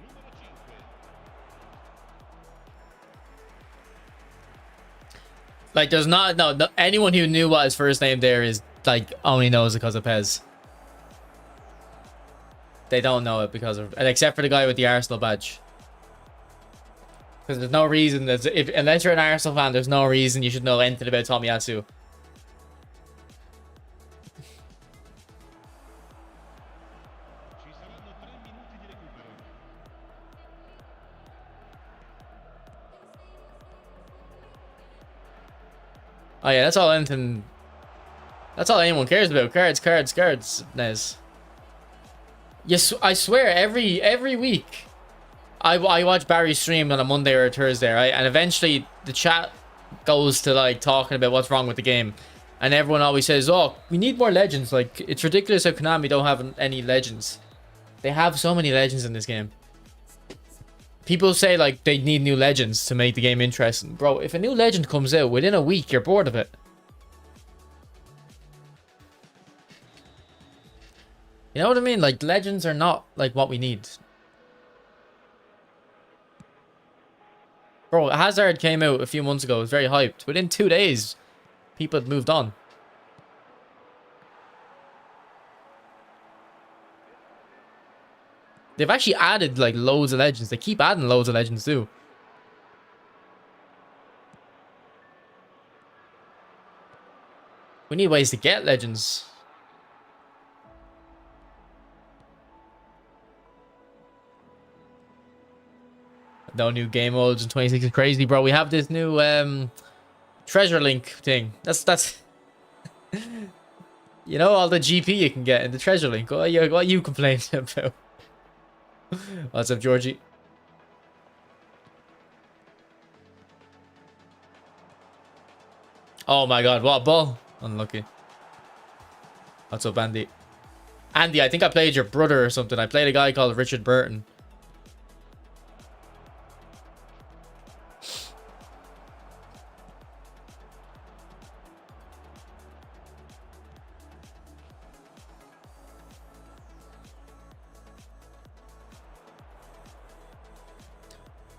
Speaker 2: numero 5.
Speaker 1: Like, there's not no anyone who knew what his first name there is like only knows it because of Pez. They don't know it because of, and except for the guy with the Arsenal badge. Because there's no reason that unless you're an Arsenal fan, there's no reason you should know anything about Tomiyasu.
Speaker 2: Ci saranno 3 minuti di recupero.
Speaker 1: Oh yeah, that's all anything. That's all anyone cares about. Cards. Nez. Yes, I swear every week, I watch Barry stream on a Monday or a Thursday, right? And eventually the chat goes to like talking about what's wrong with the game, and everyone always says, "Oh, we need more legends." Like it's ridiculous how Konami don't have any legends. They have so many legends in this game. People say like they need new legends to make the game interesting. Bro, if a new legend comes out within a week, you're bored of it. You know what I mean? Like legends are not like what we need. Bro, Hazard came out a few months ago. It was very hyped. Within 2 days, people had moved on. They've actually added like loads of legends. They keep adding loads of legends too. We need ways to get legends. No new game modes in 26 is crazy, bro. We have this new treasure link thing. That's you know, all the GP you can get in the treasure link. What are you complaining about? What's up, Georgie? Oh my god, what a ball. Unlucky. What's up, Andy? Andy, I think I played your brother or something. I played a guy called Richard Burton.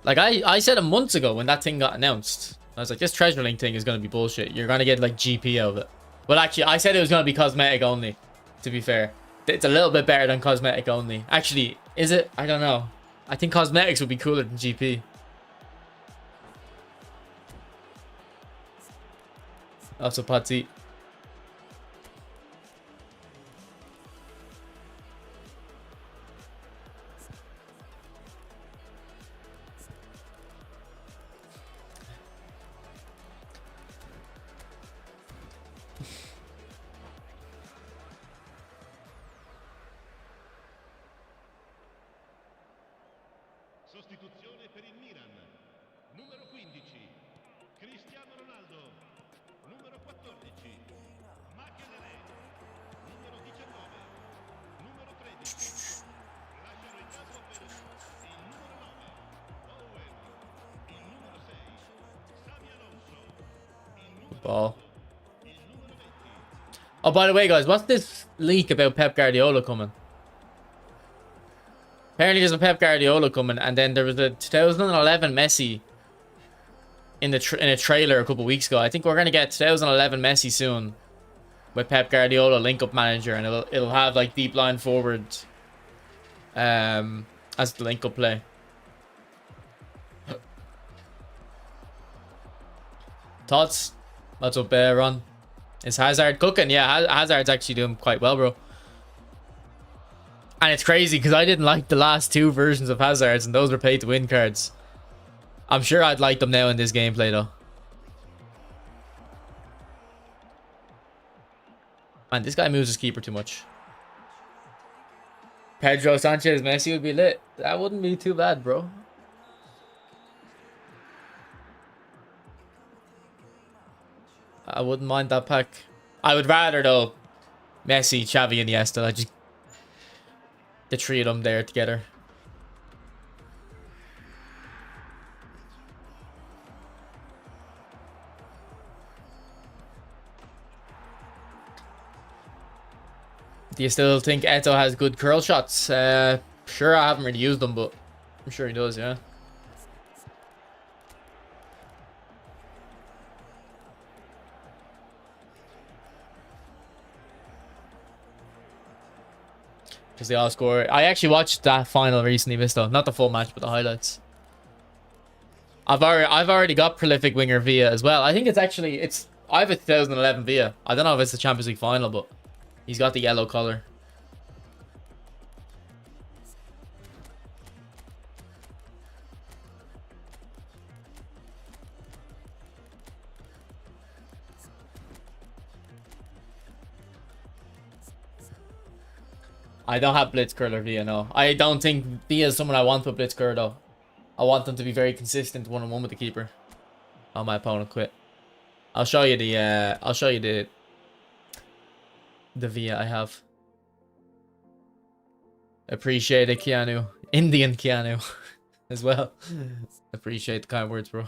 Speaker 1: Like, I said a month ago when that thing got announced, I was like, this treasure link thing is going to be bullshit. You're going to get, like, GP out of it. But actually, I said it was going to be cosmetic only, to be fair. It's a little bit better than cosmetic only. Actually, is it? I don't know. I think cosmetics would be cooler than GP. Also, Patsy.
Speaker 2: Sostituzione per il Milan. Numero 15, Cristiano Ronaldo. Numero 14, Makelele. Numero 19, numero 13. Lasciano il campo per il numero 9, Owen. Il numero 6, Xabi Alonso. Il numero
Speaker 1: Ball.
Speaker 2: 8, il numero 20.
Speaker 1: Oh, by the way, guys, what's this leak about Pep Guardiola coming? Apparently there's a Pep Guardiola coming, and then there was a 2011 Messi in a trailer a couple weeks ago. I think we're gonna get 2011 Messi soon with Pep Guardiola link-up manager, and it'll have like deep line forward as the link-up play. Thoughts? What's up, Ron? Is Hazard cooking? Yeah, Hazard's actually doing quite well, bro. And it's crazy because I didn't like the last two versions of Hazards, and those were pay-to-win cards. I'm sure I'd like them now in this gameplay, though. Man, this guy moves his keeper too much. Pedro Sanchez Messi would be lit. That wouldn't be too bad, bro. I wouldn't mind that pack. I would rather, though, Messi, Xavi, and Iniesta. Just the three of them there together. Do you still think Eto has good curl shots? Sure, I haven't really used them, but I'm sure he does, yeah. Because they all score. I actually watched that final recently, Visto. Not the full match, but the highlights. I've already got prolific winger Villa as well. I think it's actually I have a 2011 Villa. I don't know if it's the Champions League final, but he's got the yellow color. I don't have Blitzcurl or Villa, no. I don't think Villa is someone I want with Blitzcurl, though. I want them to be very consistent one-on-one with the keeper. Oh, my opponent quit. I'll show you the Villa I have. Appreciate it, Keanu. Indian Keanu as well. Appreciate the kind words, bro.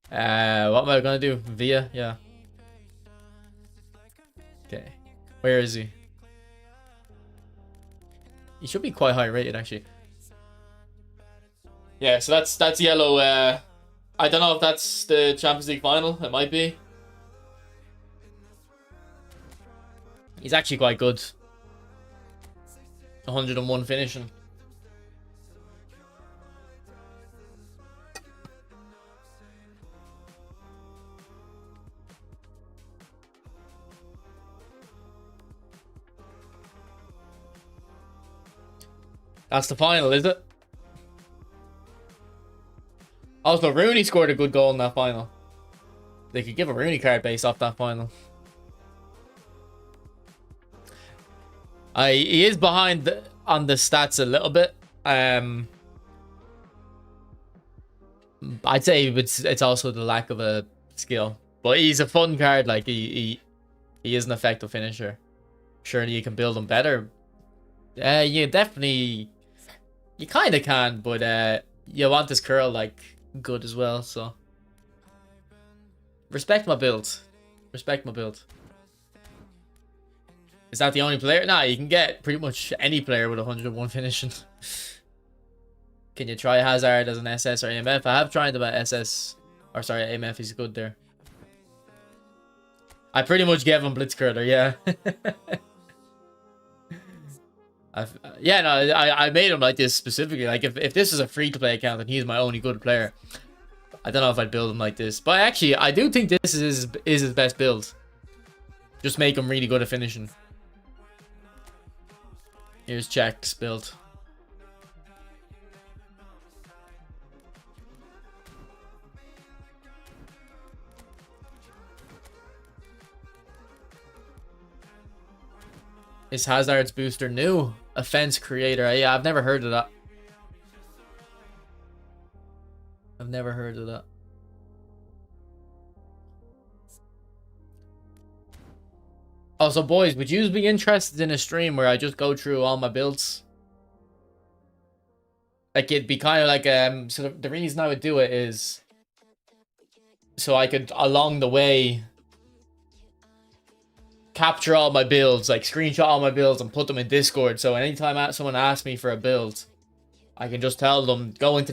Speaker 1: What am I gonna do? Villa, yeah. Okay. Where is he? He should be quite high rated, actually. Yeah, so that's yellow. I don't know if that's the Champions League final. It might be. He's actually quite good. 101 finishing. That's the final, is it? Also, Rooney scored a good goal in that final. They could give a Rooney card based off that final. He is behind on the stats a little bit. I'd say it's also the lack of a skill. But he's a fun card. Like he is an effective finisher. Surely you can build him better. You definitely, you kind of can, but you want this curl like good as well. So respect my build. Respect my build. Is that the only player? Nah, you can get pretty much any player with 101 finishing. Can you try Hazard as an SS or AMF? I have tried him at SS. Or sorry, AMF, he's good there. I pretty much gave him Blitzcurler, yeah. Yeah, no, I made him like this specifically. Like, if this is a free-to-play account and he's my only good player, I don't know if I'd build him like this. But actually, I do think this is his best build. Just make him really good at finishing. Here's Jack's build. Is Hazard's booster new? Offense creator. Yeah, I've never heard of that. I've never heard of that. Also, boys, would you be interested in a stream where I just go through all my builds? Like, it'd be kind of like, so the reason I would do it is so I could, along the way, capture all my builds, like screenshot all my builds and put them in Discord. So anytime someone asks me for a build, I can just tell them, go into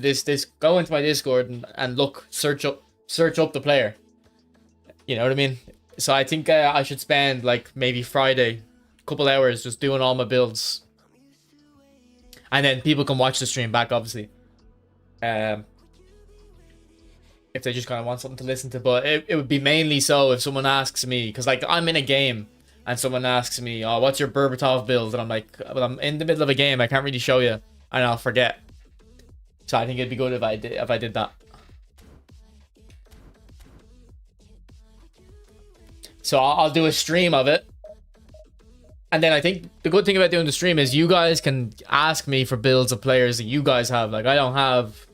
Speaker 1: go into my Discord and look, search up the player. You know what I mean? So I think I should spend like maybe Friday, a couple hours just doing all my builds. And then people can watch the stream back, obviously. If they just kind of want something to listen to. But it would be mainly so if someone asks me, because like I'm in a game and someone asks me, oh, what's your Berbatov build? And I'm like, well, I'm in the middle of a game, I can't really show you, and I'll forget. So I think it'd be good if I did that. So I'll do a stream of it. And then I think the good thing about doing the stream is you guys can ask me for builds of players that you guys have. Like, I don't have,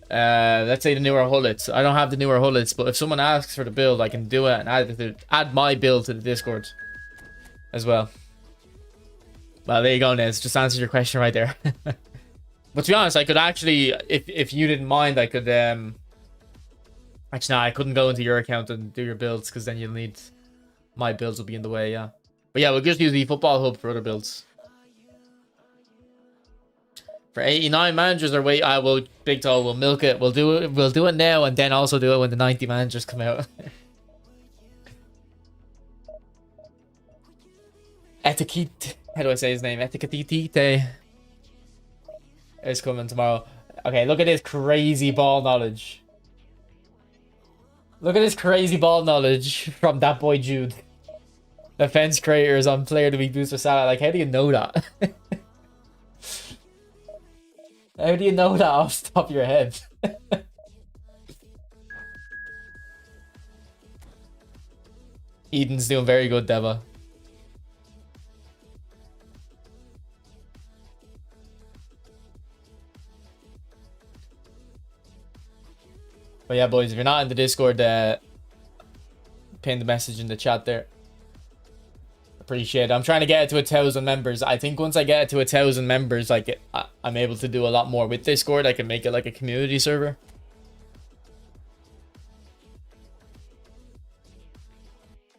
Speaker 1: let's say the newer Hullets. I don't have the newer Hullets, but if someone asks for the build, I can do it and add my build to the Discord as well. Well, there you go, Nez. Just answered your question right there. But to be honest, I could actually, if you didn't mind, I could, actually, no, I couldn't go into your account and do your builds because then you'll need, my builds will be in the way, yeah. But yeah, we'll just use the football hub for other builds. For 89 managers, or wait, I will, Big Toe, we'll milk it. We'll do it now and then also do it when the 90 managers come out. Etiquette, how do I say his name? Etiquette is coming tomorrow. Okay, look at this crazy ball knowledge. Look at this crazy ball knowledge from that boy Jude. Defense creators on player of the week booster Salah. Like, how do you know that? How do you know that off the top of your head? Eden's doing very good, Deva. But yeah, boys, if you're not in the Discord, pin the message in the chat there. Appreciate it. I'm trying to get it to 1,000 members. I think once I get it to 1,000 members, like I'm able to do a lot more with Discord. I can make it like a community server.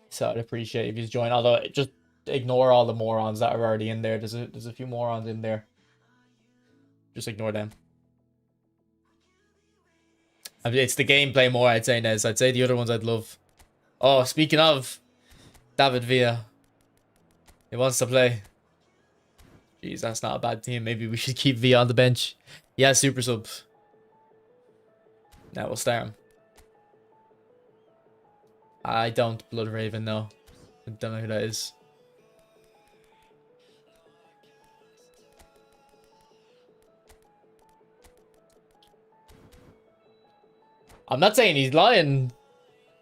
Speaker 1: So I'd appreciate if you join. Although just ignore all the morons that are already in there. There's a few morons in there. Just ignore them. I mean, it's the gameplay more, I'd say, Nez. I'd say the other ones I'd love. Oh, speaking of David Villa. He wants to play. Jeez, that's not a bad team. Maybe we should keep Villa on the bench. Yeah, super sub. Now we'll start him. I don't Blood Raven, no. I don't know who that is. I'm not saying he's lying,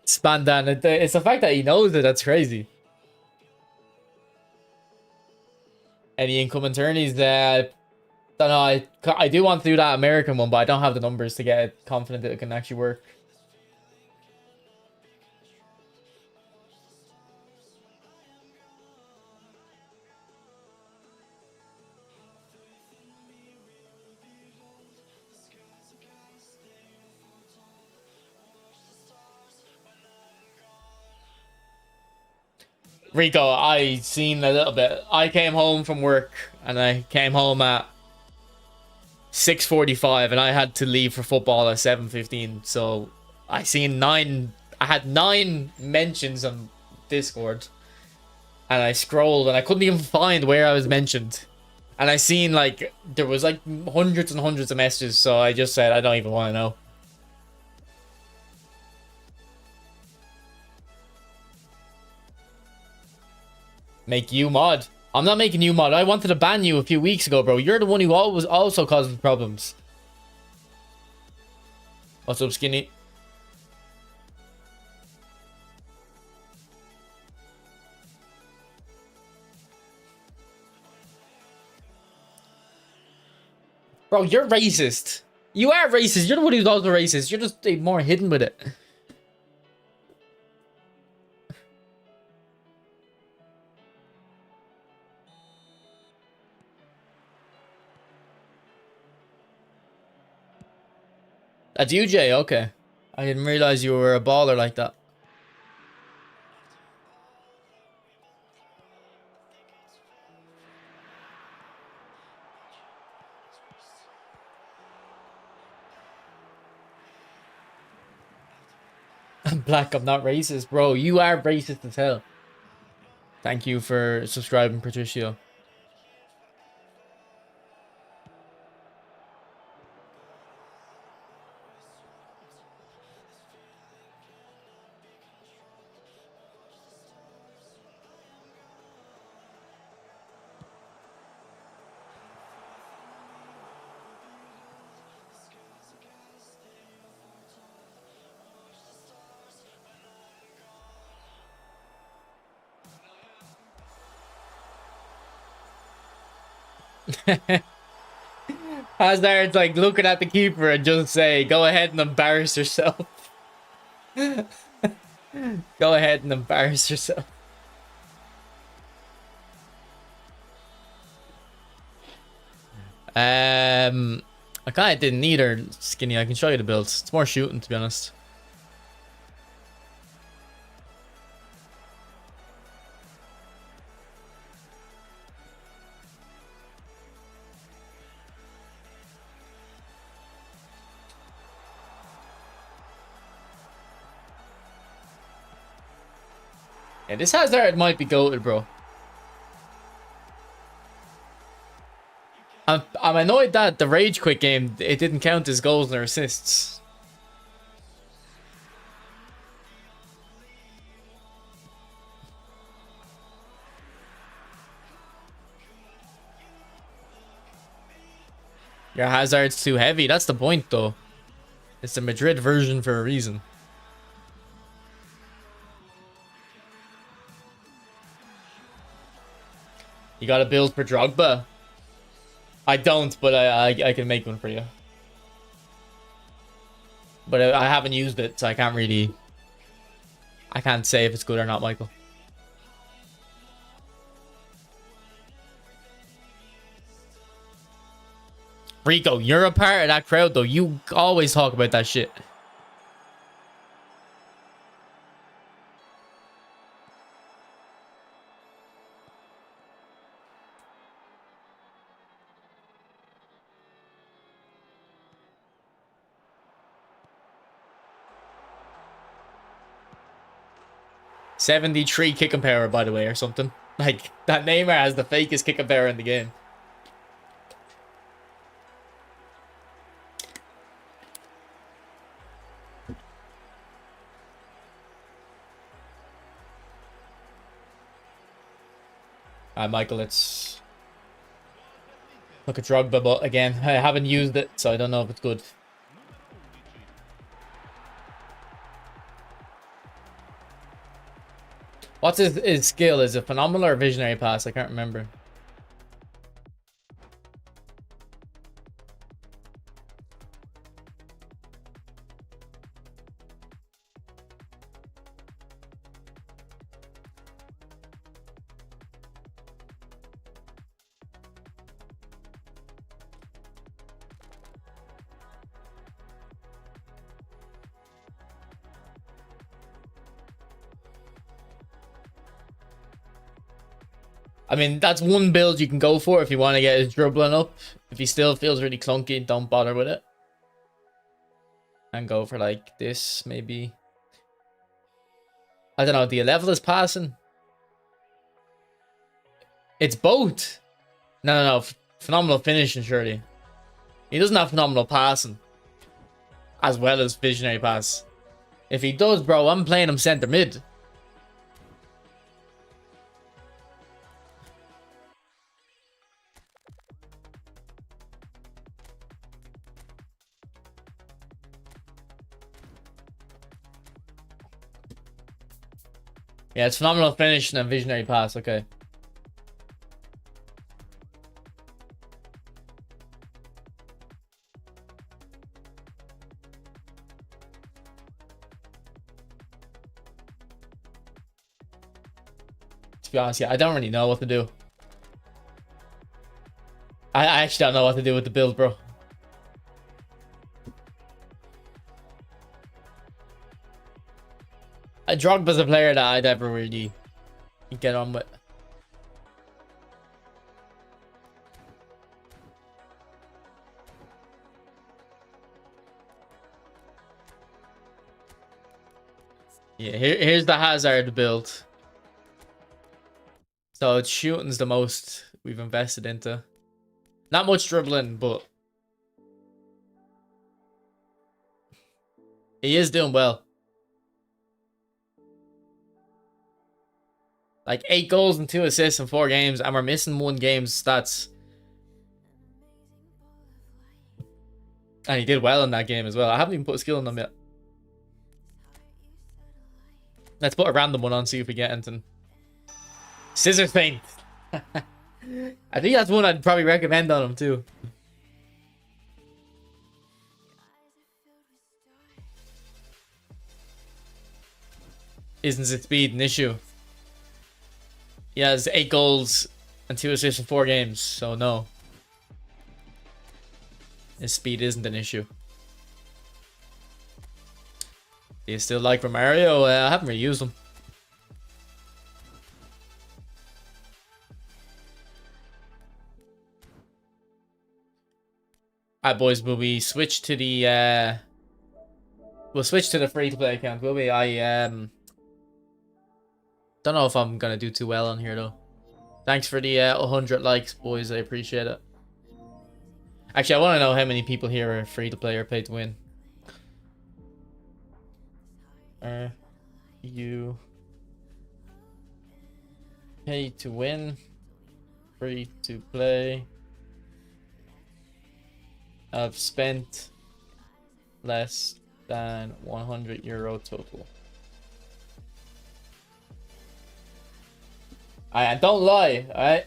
Speaker 1: Spandan. It's the fact that he knows it that's crazy. Any incoming tourneys? Don't know. I do want to do that American one, but I don't have the numbers to get confident that it can actually work. Rico, I seen a little bit. I came home from work and I came home at 6:45 and I had to leave for football at 7:15. So I had 9 mentions on Discord and I scrolled and I couldn't even find where I was mentioned. And I seen like there was like hundreds and hundreds of messages, so I just said I don't even want to know. Make you mod. I'm not making you mod. I wanted to ban you a few weeks ago, bro. You're the one who always also causes problems. What's up, Skinny? Bro, you're racist. You are racist. You're the one who's also racist. You're just more hidden with it. That's you, Jay. Okay. I didn't realize you were a baller like that. I'm black. I'm not racist, bro. You are racist as hell. Thank you for subscribing, Patricio. Hazard's like looking at the keeper and just say, go ahead and embarrass yourself. Go ahead and embarrass yourself. I kind of didn't either, Skinny. I can show you the builds. It's more shooting, to be honest. Yeah, this Hazard might be goated, bro. I'm annoyed that the Rage Quit game, it didn't count as goals or assists. Your Hazard's too heavy. That's the point, though. It's the Madrid version for a reason. You got a build for Drogba? I don't, but I can make one for you. But I haven't used it, so I can't really... I can't say if it's good or not, Michael. Rico, you're a part of that crowd, though. You always talk about that shit. .73 kicking power, by the way, or something. Like, that Neymar has the fakest kicking power in the game. Michael, let's look at Drogba, but again, I haven't used it, so I don't know if it's good. What's his skill? Is it phenomenal or visionary pass? I can't remember. I mean, that's one build you can go for if you want to get his dribbling up. If he still feels really clunky, don't bother with it. And go for like this, maybe. I don't know, do you level his passing? It's both. No. Phenomenal finishing, surely. He doesn't have phenomenal passing. As well as visionary pass. If he does, bro, I'm playing him centre mid. Yeah, it's phenomenal finish and a visionary pass. Okay. be honest, yeah, I don't really know what to do. I actually don't know what to do with the build, bro. Drogba's a player that I'd ever really get on with. Yeah, here's the Hazard build. So it's shooting's the most we've invested into. Not much dribbling, but he is doing well. Like 8 goals and 2 assists in 4 games, and we're missing 1 game's stats. And he did well in that game as well. I haven't even put a skill on him yet. Let's put a random one on, see if we get anything. Scissors paint. I think that's one I'd probably recommend on him too. Isn't his speed an issue? He has 8 goals and 2 assists in 4 games, so no. His speed isn't an issue. Do you still like Romario? I haven't really used him. Alright, boys, will we switch to the we'll switch to the free-to-play account, will we? I don't know if I'm gonna do too well on here though. Thanks for the 100 likes, boys. I appreciate it. Actually, I want to know how many people here are free to play or pay to win. Are you pay to win? Free to play? I've spent less than €100 total. I don't lie, alright?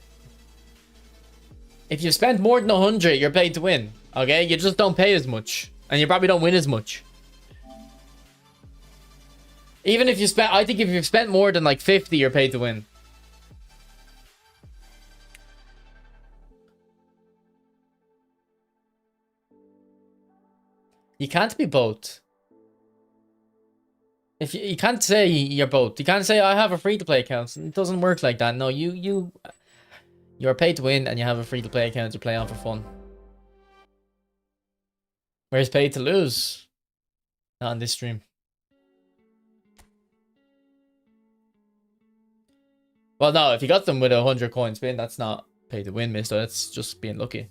Speaker 1: If you spend more than 100, you're paid to win. Okay? You just don't pay as much. And you probably don't win as much. Even if you spend... I think if you've spent more than like 50, you're paid to win. You can't be both. If you can't say you're both. You can't say I have a free-to-play account. It doesn't work like that. No, you're paid to win and you have a free-to-play account to play on for fun. Where's paid to lose? Not on this stream. Well, no, if you got them with a 100 coin spin, that's not pay to win, mister. That's just being lucky.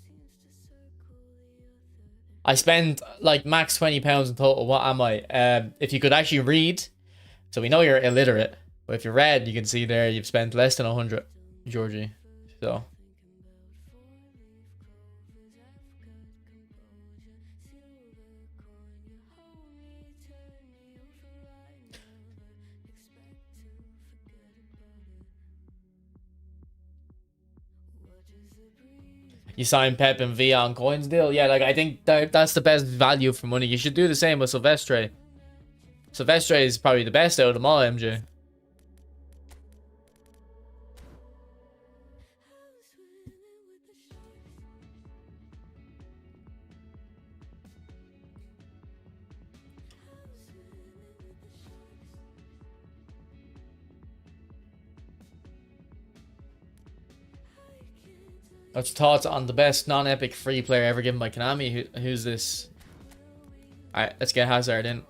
Speaker 1: I spend like max £20 in total. What am I? If you could actually read, so we know you're illiterate, but if you read, you can see there you've spent less than 100, Georgie. So. You sign Pep and Villa on coins deal? Yeah, like I think that's the best value for money. You should do the same with Silvestre. Silvestre is probably the best out of them all, MJ. What's your thoughts on the best non-epic free player ever given by Konami? Who's this? Alright, let's get Hazard in.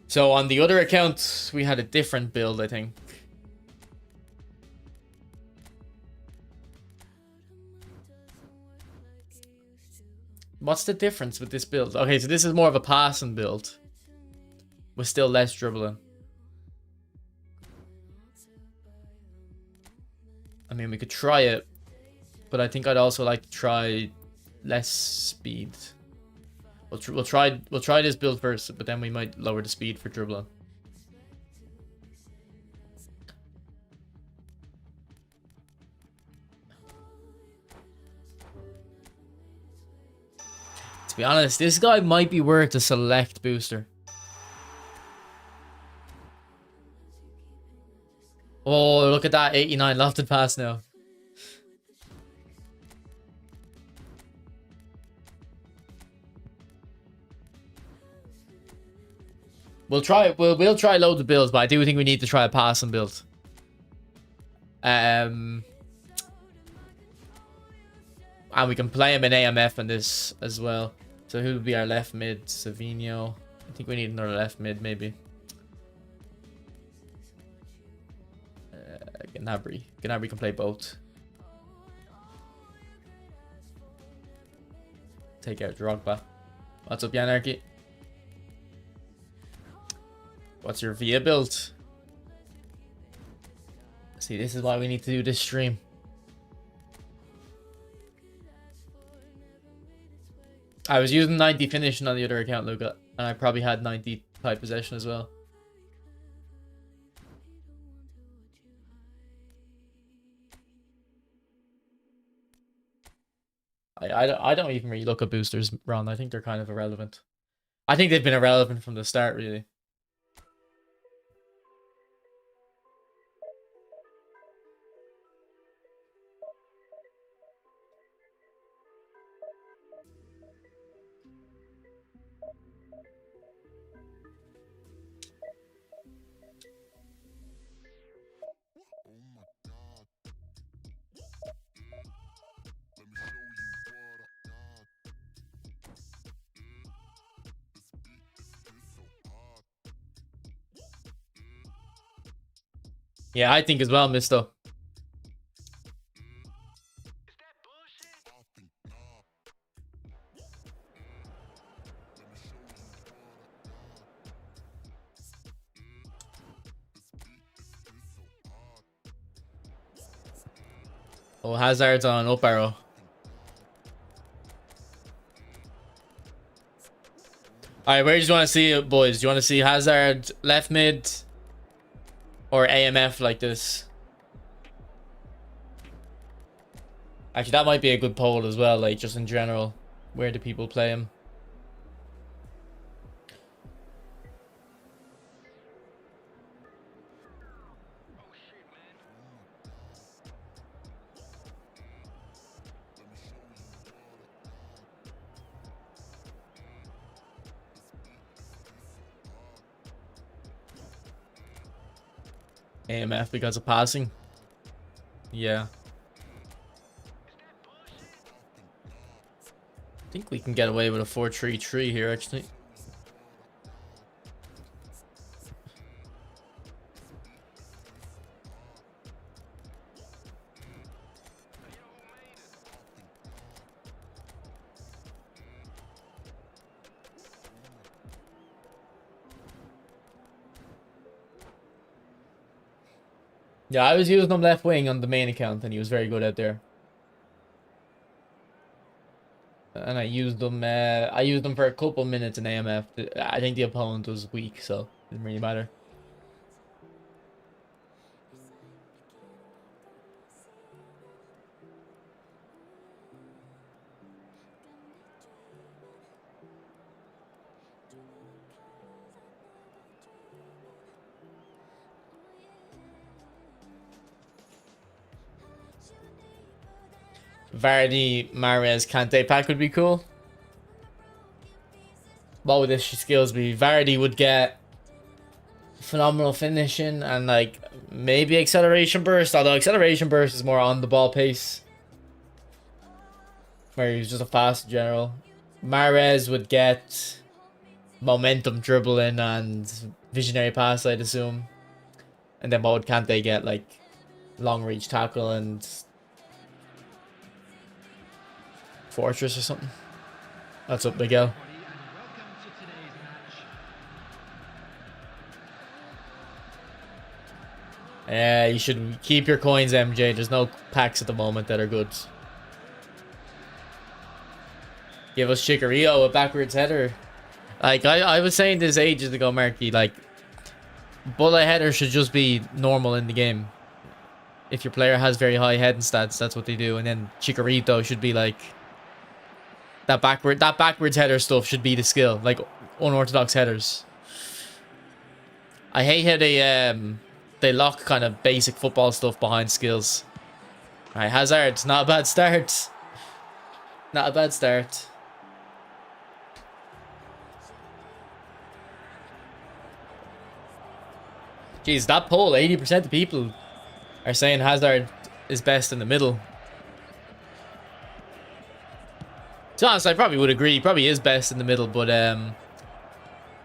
Speaker 1: So on the other account, we had a different build, I think. What's the difference with this build? Okay, so this is more of a passing build. With still less dribbling. I mean, we could try it, but I think I'd also like to try less speed. We'll try this build first, but then we might lower the speed for dribbling. To be honest, this guy might be worth a select booster. Oh, look at that 89 lofted pass now. We'll try loads of builds, but I do think we need to try a passing build. And we can play him in AMF in this as well. So who would be our left mid? Savinho. I think we need another left mid maybe. Gnabry. Gnabry can play both. Take out Drogba. What's up, Yanarchy? What's your Via build? See, this is why we need to do this stream. I was using 90 finishing on the other account, Luca, and I probably had 90 tight possession as well. I don't even really look at boosters, Ron. I think they're kind of irrelevant. I think they've been irrelevant from the start, really. Yeah, I think as well, Misto. Oh, Hazard's on up arrow. Alright, where do you want to see it, boys? Do you want to see Hazard left mid or AMF like this? Actually, that might be a good poll as well, like just in general. Where do people play him? AMF because of passing. Yeah. I think we can get away with a 4-3-3 here, actually. Yeah, I was using him left wing on the main account, and he was very good out there. And I used them for a couple minutes in AMF. I think the opponent was weak, so it didn't really matter. Vardy, Mahrez, Kante pack would be cool. What would his skills be? Vardy would get phenomenal finishing and like maybe acceleration burst, although acceleration burst is more on the ball pace, where he's just a fast general. Mahrez would get momentum dribbling and visionary pass, I'd assume. And then what would Kante get? Like long reach tackle and Fortress or something. That's up, Miguel. Yeah, you should keep your coins, MJ. There's no packs at the moment that are good. Give us Chicharito, a backwards header. Like, I was saying this ages ago, Marky, like, bullet header should just be normal in the game. If your player has very high heading stats, that's what they do. And then Chicharito should be like... That backwards header stuff should be the skill, like unorthodox headers. I hate how they they lock kind of basic football stuff behind skills. All right, Hazard, not a bad start. Not a bad start. Jeez, that poll, 80% of people are saying Hazard is best in the middle. To be honest, I probably would agree. He probably is best in the middle, but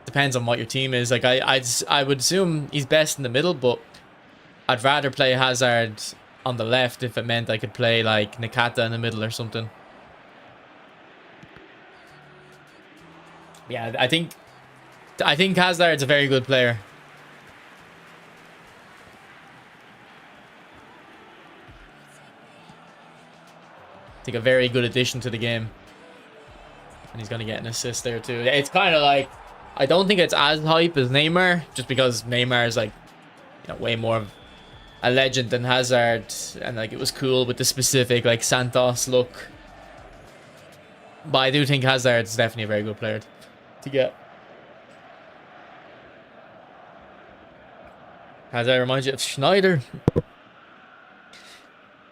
Speaker 1: depends on what your team is. Like I would assume he's best in the middle, but I'd rather play Hazard on the left if it meant I could play like Nakata in the middle or something. Yeah, I think Hazard's a very good player. I think a very good addition to the game. And he's going to get an assist there too. It's kind of like, I don't think it's as hype as Neymar, just because Neymar is like, you know, way more of a legend than Hazard. And like, it was cool with the specific like Santos look. But I do think Hazard is definitely a very good player to get. Hazard reminds you of Schneider.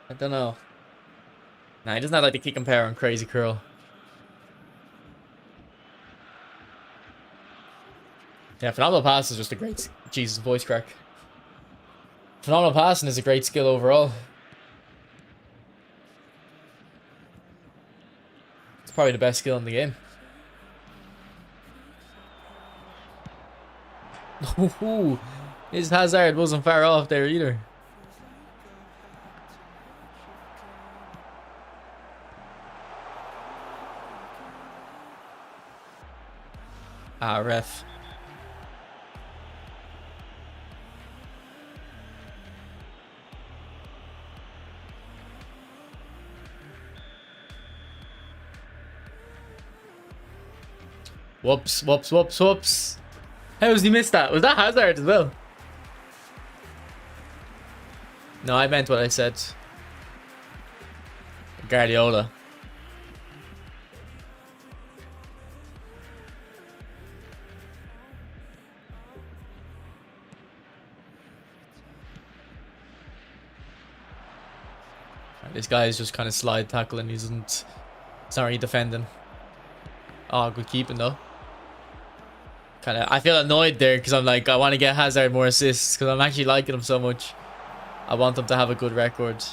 Speaker 1: I don't know. Nah, he doesn't have like the kick and power on Crazy Curl. Yeah, phenomenal pass is just a great... Jesus, voice crack. Phenomenal passing is a great skill overall. It's probably the best skill in the game. Ooh, his Hazard wasn't far off there either. Ah, ref. Whoops, whoops, whoops, whoops. How has he missed that? Was that Hazard as well? No, I meant what I said. Guardiola. This guy is just kind of slide tackling. He isn't. It's not really defending. Oh, good keeping though. I feel annoyed there because I'm like, I want to get Hazard more assists because I'm actually liking him so much. I want him to have a good record.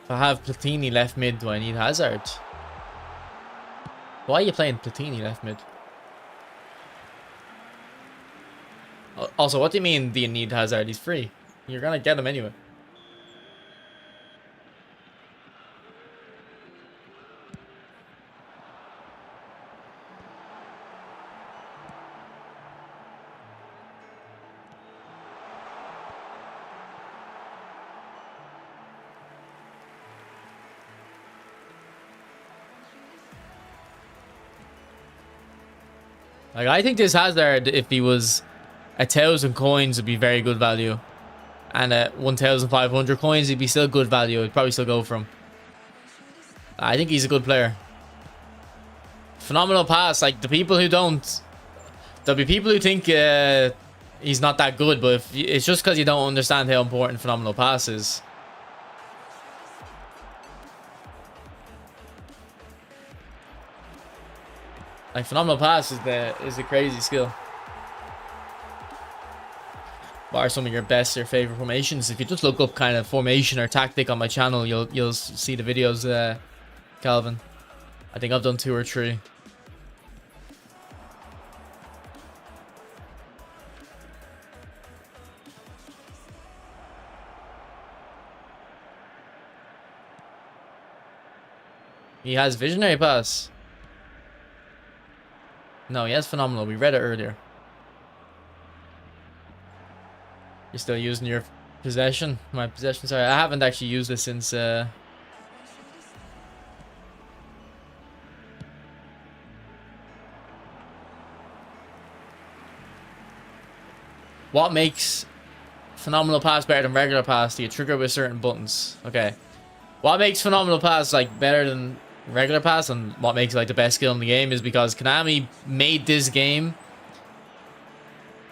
Speaker 1: If I have Platini left mid, do I need Hazard? Why are you playing Platini left mid? Also, what do you mean do you need Hazard? He's free. You're gonna get him anyway. Like, I think this Hazard, if he was 1,000 coins, would be very good value. And at 1,500 coins, he'd be still good value. I'd probably still go for him. I think he's a good player. Phenomenal pass. Like, the people who don't... There'll be people who think he's not that good, but if, it's just because you don't understand how important phenomenal pass is. Like, phenomenal pass is a crazy skill. What are some of your best or favorite formations? If you just look up kind of formation or tactic on my channel, you'll see the videos, Calvin. I think I've done 2 or 3. He has visionary pass. No, he has phenomenal. We read it earlier. You're still using your possession? My possession, sorry. I haven't actually used this since... What makes phenomenal pass better than regular pass? Do you trigger with certain buttons? Okay. What makes phenomenal pass like better than regular pass and what makes like the best skill in the game is because Konami made this game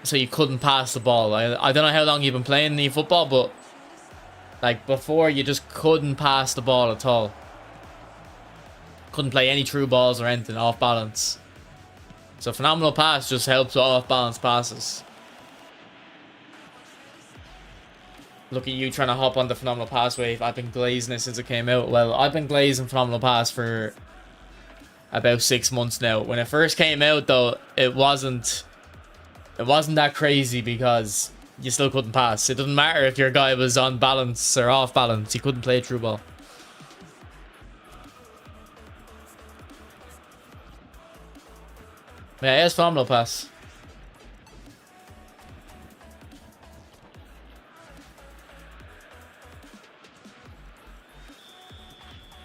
Speaker 1: so you couldn't pass the ball. I don't know how long you've been playing eFootball, but like before you just couldn't pass the ball at all. Couldn't play any true balls or anything off balance. So phenomenal pass just helps off balance passes. Look at you trying to hop on the phenomenal pass wave. I've been glazing it since it came out. Well, I've been glazing phenomenal pass for about 6 months now. When it first came out though, it wasn't that crazy because you still couldn't pass. It doesn't matter if your guy was on balance or off balance, he couldn't play a true ball. Yeah, he has phenomenal pass.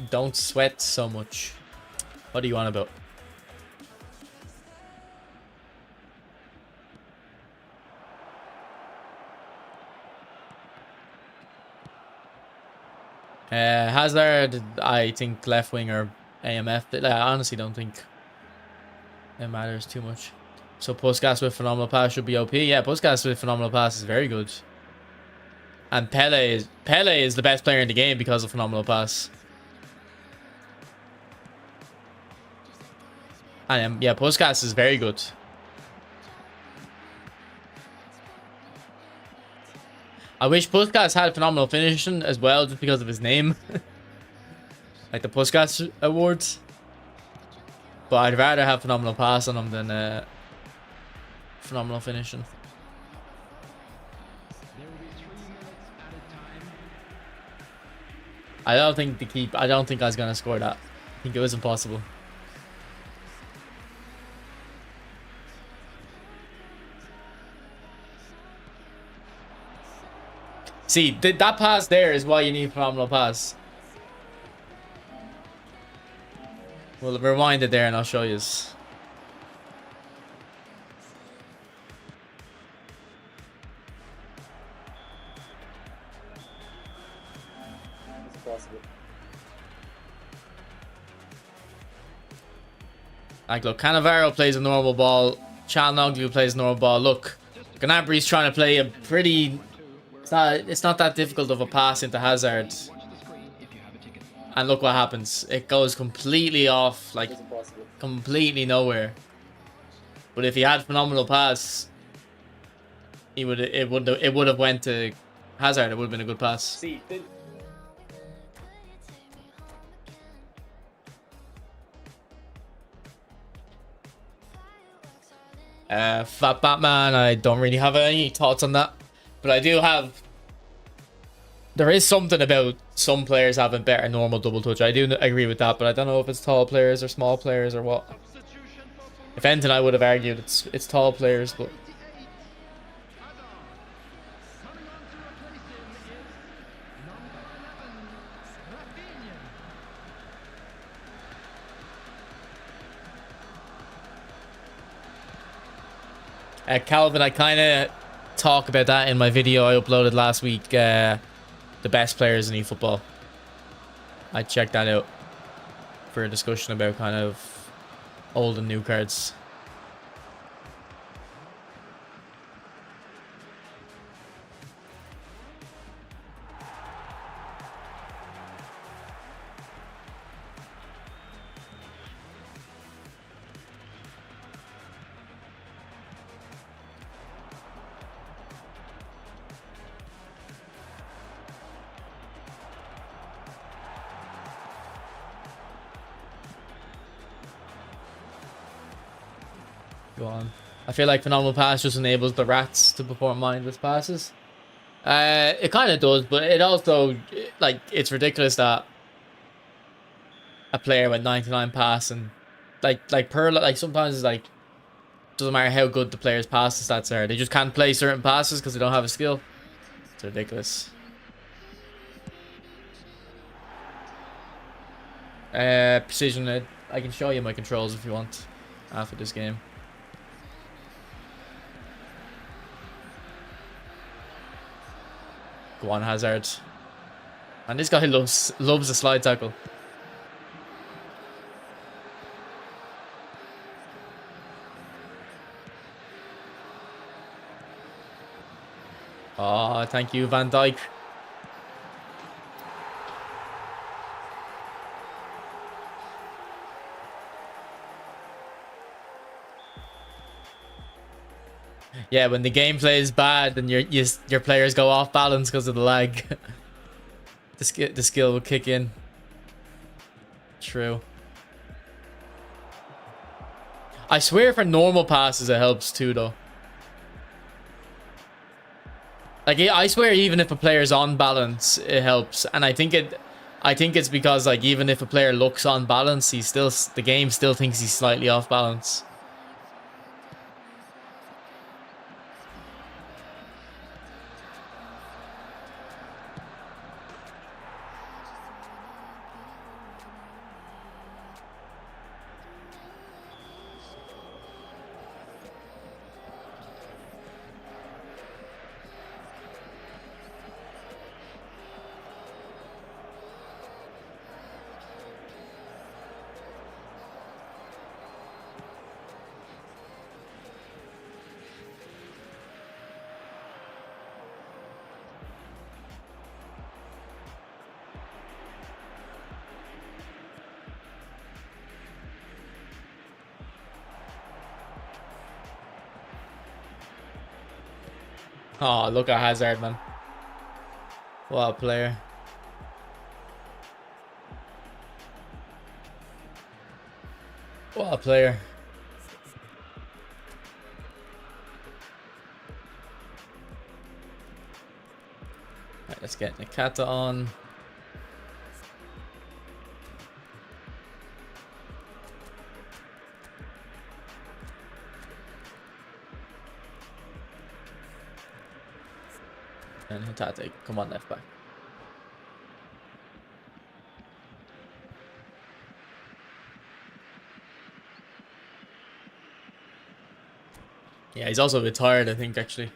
Speaker 1: Don't sweat so much. What do you want about? Hazard, I think left wing or AMF. I honestly don't think it matters too much. So Puskas with phenomenal pass should be OP. Yeah, Puskas with phenomenal pass is very good. And Pele is the best player in the game because of phenomenal pass. And yeah, Puskas is very good. I wish Puskas had phenomenal finishing as well, just because of his name. Like the Puskas awards. But I'd rather have phenomenal pass on him than phenomenal finishing. I don't think I was gonna score that. I think it was impossible. See, that pass there is why you need phenomenal pass. We'll rewind it there and I'll show you. Like, look, Cannavaro plays a normal ball. Çalhanoğlu plays a normal ball. Look, Gnabry's trying to play a pretty... It's not that difficult of a pass into Hazard. And look what happens. It goes completely off, like, completely nowhere. But if he had phenomenal pass, it would have went to Hazard. It would have been a good pass.
Speaker 3: See,
Speaker 1: Fat Batman, I don't really have any thoughts on that. But I do have... There is something about some players having better normal double touch. I do agree with that, but I don't know if it's tall players or small players or what. If anything, I would have argued it's tall players, but... Calvin, I kind of talk about that in my video I uploaded last week. The best players in eFootball. I checked that out for a discussion about kind of old and new cards. Go on. I feel like phenomenal pass just enables the rats to perform mindless passes. It kind of does, but it also, like, it's ridiculous that a player with 99 passing. Like Pearl, like sometimes it's like doesn't matter how good the player's pass stats are, they just can't play certain passes because they don't have a skill. It's ridiculous. Precision. I can show you my controls if you want after this game. Go on, Hazard. And this guy loves a slide tackle. Oh, thank you, Van Dijk. Yeah, when the gameplay is bad and your players go off balance because of the lag, the skill will kick in. True. I swear for normal passes it helps too, though. Like, I swear even if a player's on balance, it helps. And I think it's because, like, even if a player looks on balance, the game still thinks he's slightly off balance. Oh, look at Hazard, man. What a player. What a player. Right, let's get Nakata on. And Hatate, come on, left back. Yeah, he's also a bit tired, I think, actually.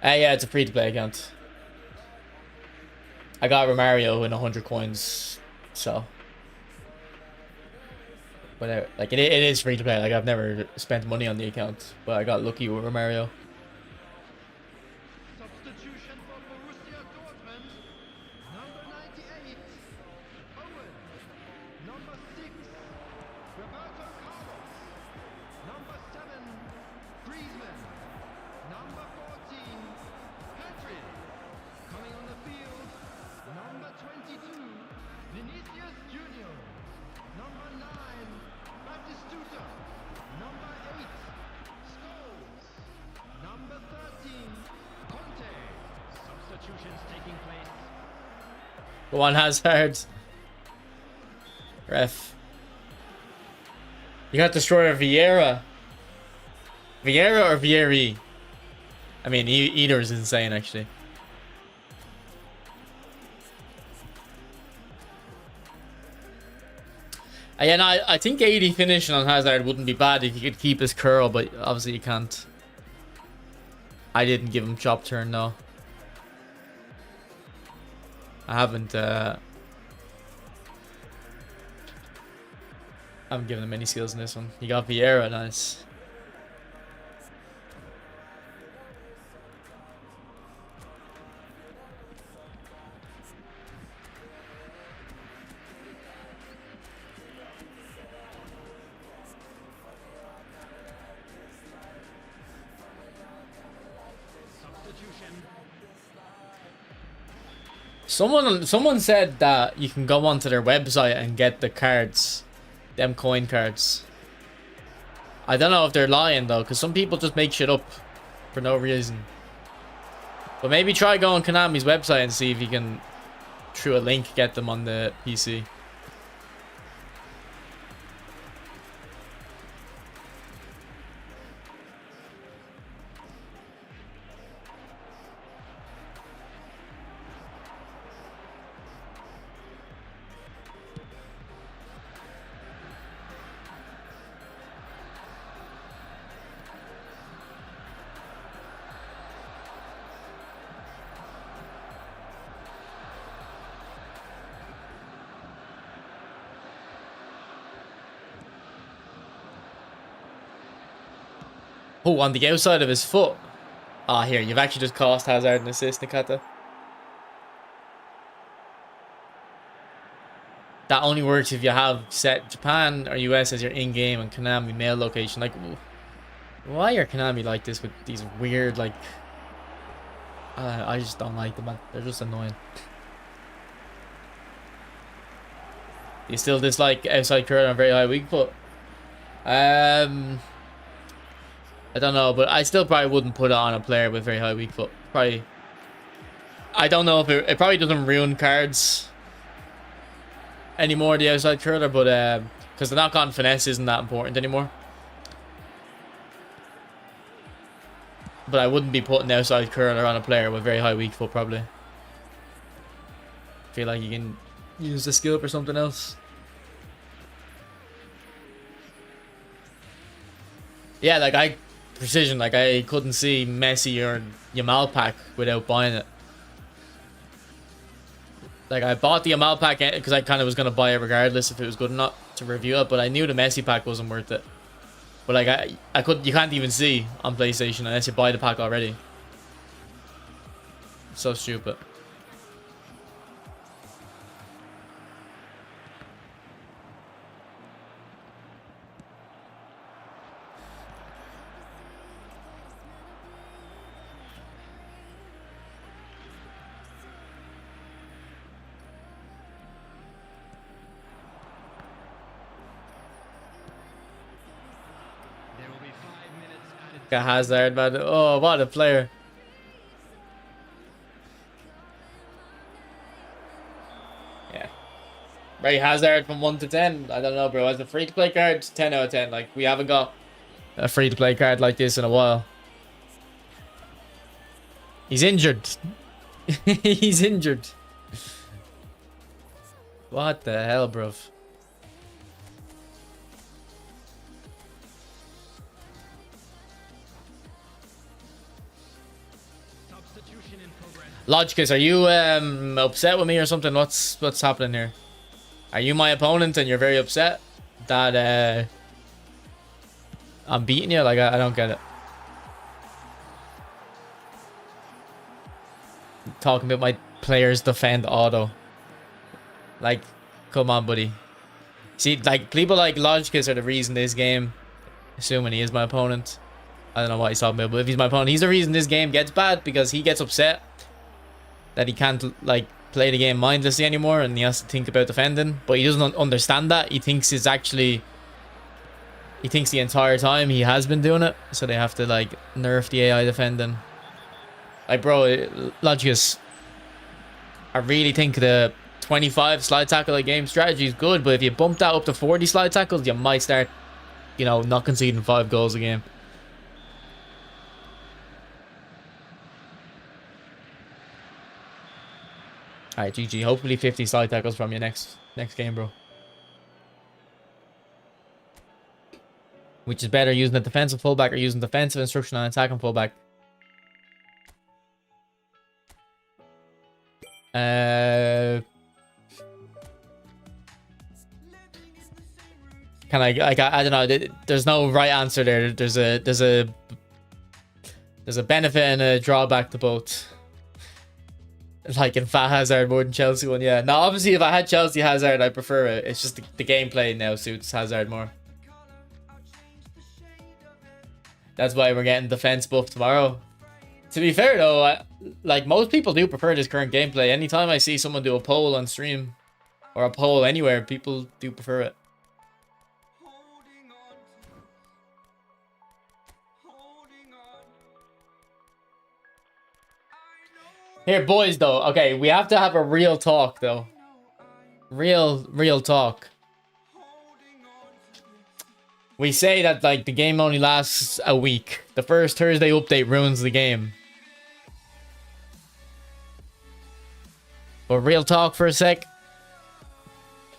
Speaker 1: Yeah, it's a free-to-play account. I got Romario in 100 coins, so. But like it is free to play. Like I've never spent money on the account, but I got lucky with Romario.
Speaker 2: Substitution for Borussia Dortmund. Number 98, Owen. Number 6, Roberto Carlos. Number 7, Griezmann. Number 14, Pedri. Coming on the field, number 22, Vinicius Junior. Number 9, Batistuta. Number 8, Scholes. Number 13, Conte. Substitutions taking place.
Speaker 1: Go on, Hazard. Ref. You got destroyer Vieira. Vieira or Vieri? I mean, either is insane, actually. Yeah, no, I think 80 finishing on Hazard wouldn't be bad if you could keep his curl, but obviously you can't. I didn't give him chop turn, though. I haven't given him any skills in this one. He got Vieira, nice. Someone said that you can go onto their website and get the cards, Them coin cards. I don't know if they're lying though, because some people just make shit up for no reason. But maybe try go on Konami's website and see if you can, through a link, get them on the PC. Oh, on the outside of his foot. Ah, here, you've actually just cost Hazard an assist, Nakata. That only works if you have set Japan or US as your in-game and Konami mail location. Like, why are Konami like this with these weird, like... I just don't like them, man. They're just annoying. You still dislike outside curl on very high weak foot? I don't know, but I still probably wouldn't put it on a player with very high weak foot. Probably. I don't know if it probably doesn't ruin cards anymore, the outside curler, but because the knock-on finesse isn't that important anymore. But I wouldn't be putting outside curler on a player with very high weak foot, probably. Feel like you can use the skill for something else. Yeah, like precision, like I couldn't see Messi or Yamal pack without buying it. Like I bought the Yamal pack because I kind of was gonna buy it regardless if it was good or not to review it, but I knew the Messi pack wasn't worth it. But like you can't even see on PlayStation unless you buy the pack already. So stupid. Got Hazard, man. Oh, what a player. Yeah. Right, Hazard from 1 to 10. I don't know, bro. As a free-to-play card, 10 out of 10. Like, we haven't got a free-to-play card like this in a while. He's injured. He's injured. What the hell, bruv? Logicus, are you upset with me or something? What's happening here? Are you my opponent and you're very upset that I'm beating you? Like I don't get it. Talking about my players defend auto. Like, come on, buddy. See, like people like Logicus are the reason this game, assuming he is my opponent. I don't know what he's talking about, but if he's my opponent, he's the reason this game gets bad because he gets upset that he can't like play the game mindlessly anymore and he has to think about defending, but he doesn't understand that. He thinks the entire time he has been doing it, so they have to like nerf the AI defending. Like, bro, Logicus, I really think the 25 slide tackle a game strategy is good, but if you bump that up to 40 slide tackles, you might start, you know, not conceding 5 goals a game. Alright, GG. Hopefully 50 slide tackles from you next game, bro. Which is better, using a defensive fullback or using defensive instruction on attacking fullback? Can I don't know. There's no right answer there. There's a benefit and a drawback to both. Like in Fat Hazard more than Chelsea one, yeah. Now, obviously, if I had Chelsea Hazard, I prefer it. It's just the gameplay now suits Hazard more. That's why we're getting defense buff tomorrow. To be fair, though, like most people do prefer this current gameplay. Anytime I see someone do a poll on stream or a poll anywhere, people do prefer it. Here, boys, though. Okay, we have to have a real talk, though. Real talk. We say that, like, the game only lasts a week. The first Thursday update ruins the game. But real talk for a sec.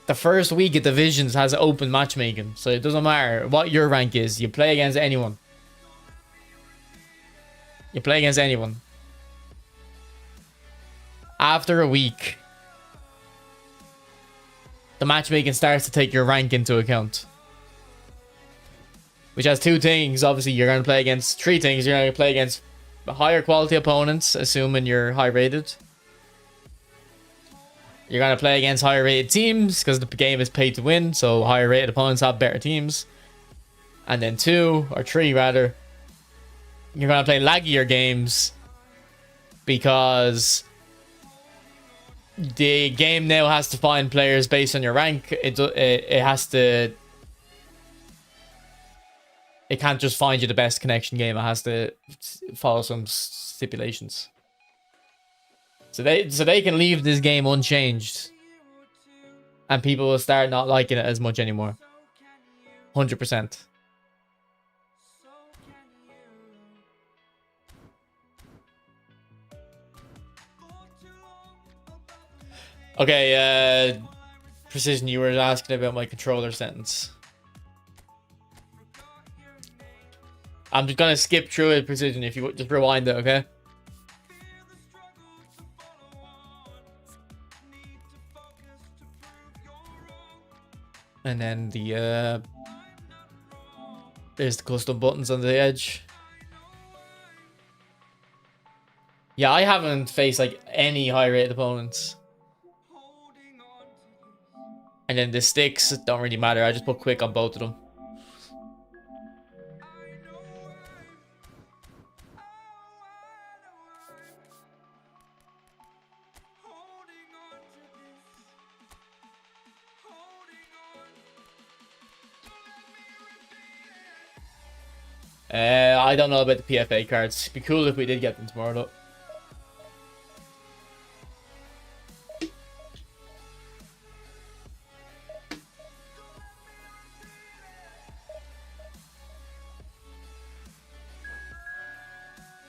Speaker 1: The first week of Divisions has open matchmaking. So it doesn't matter what your rank is. You play against anyone. You play against anyone. After a week, the matchmaking starts to take your rank into account. Which has two things. Obviously, you're going to play against three things. You're going to play against higher quality opponents, assuming you're high rated. You're going to play against higher rated teams because the game is paid to win. So higher rated opponents have better teams. And then two, or three rather, you're going to play laggier games because the game now has to find players based on your rank. It has to... It can't just find you the best connection game. It has to follow some stipulations. So they can leave this game unchanged. And people will start not liking it as much anymore. 100%. Okay, Precision, you were asking about my controller sentence. I'm just gonna skip through it, Precision, if you just rewind it, okay? And then there's the custom buttons on the edge. Yeah, I haven't faced like any high rated opponents. And then the sticks don't really matter. I just put quick on both of them. I don't know about the PFA cards. It'd be cool if we did get them tomorrow, though.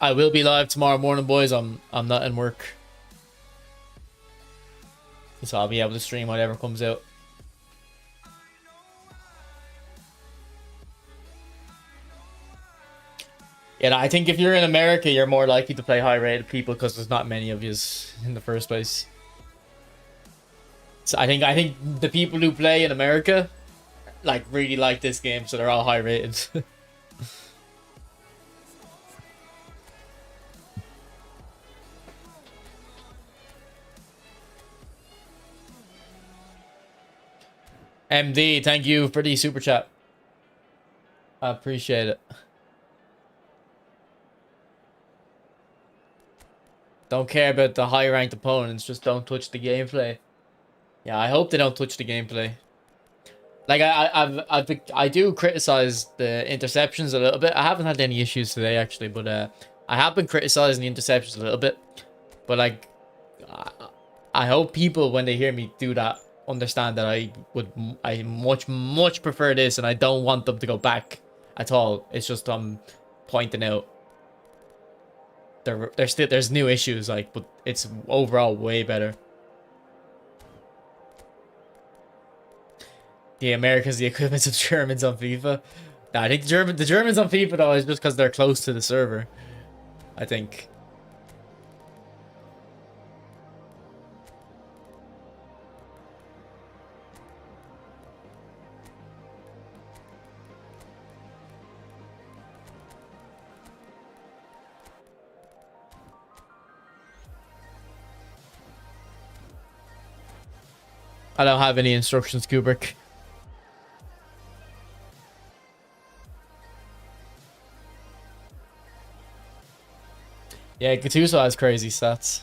Speaker 1: I will be live tomorrow morning, boys. I'm not in work, so I'll be able to stream whatever comes out. Yeah, I think if you're in America, you're more likely to play high-rated people because there's not many of yous in the first place. So I think the people who play in America like really like this game, so they're all high-rated. MD, thank you for the super chat. I appreciate it. Don't care about the high ranked opponents, just don't touch the gameplay. Yeah, I hope they don't touch the gameplay. Like I do criticize the interceptions a little bit. I haven't had any issues today actually, but I have been criticizing the interceptions a little bit. But like I hope people when they hear me do that understand that I much prefer this and I don't want them to go back at all. It's just pointing out there's new issues, like, but it's overall way better. The Americans, the equivalent of Germans on FIFA. Nah, I think the Germans on FIFA though is just because they're close to the server, I think. I don't have any instructions, Kubrick. Yeah, Gattuso has crazy stats.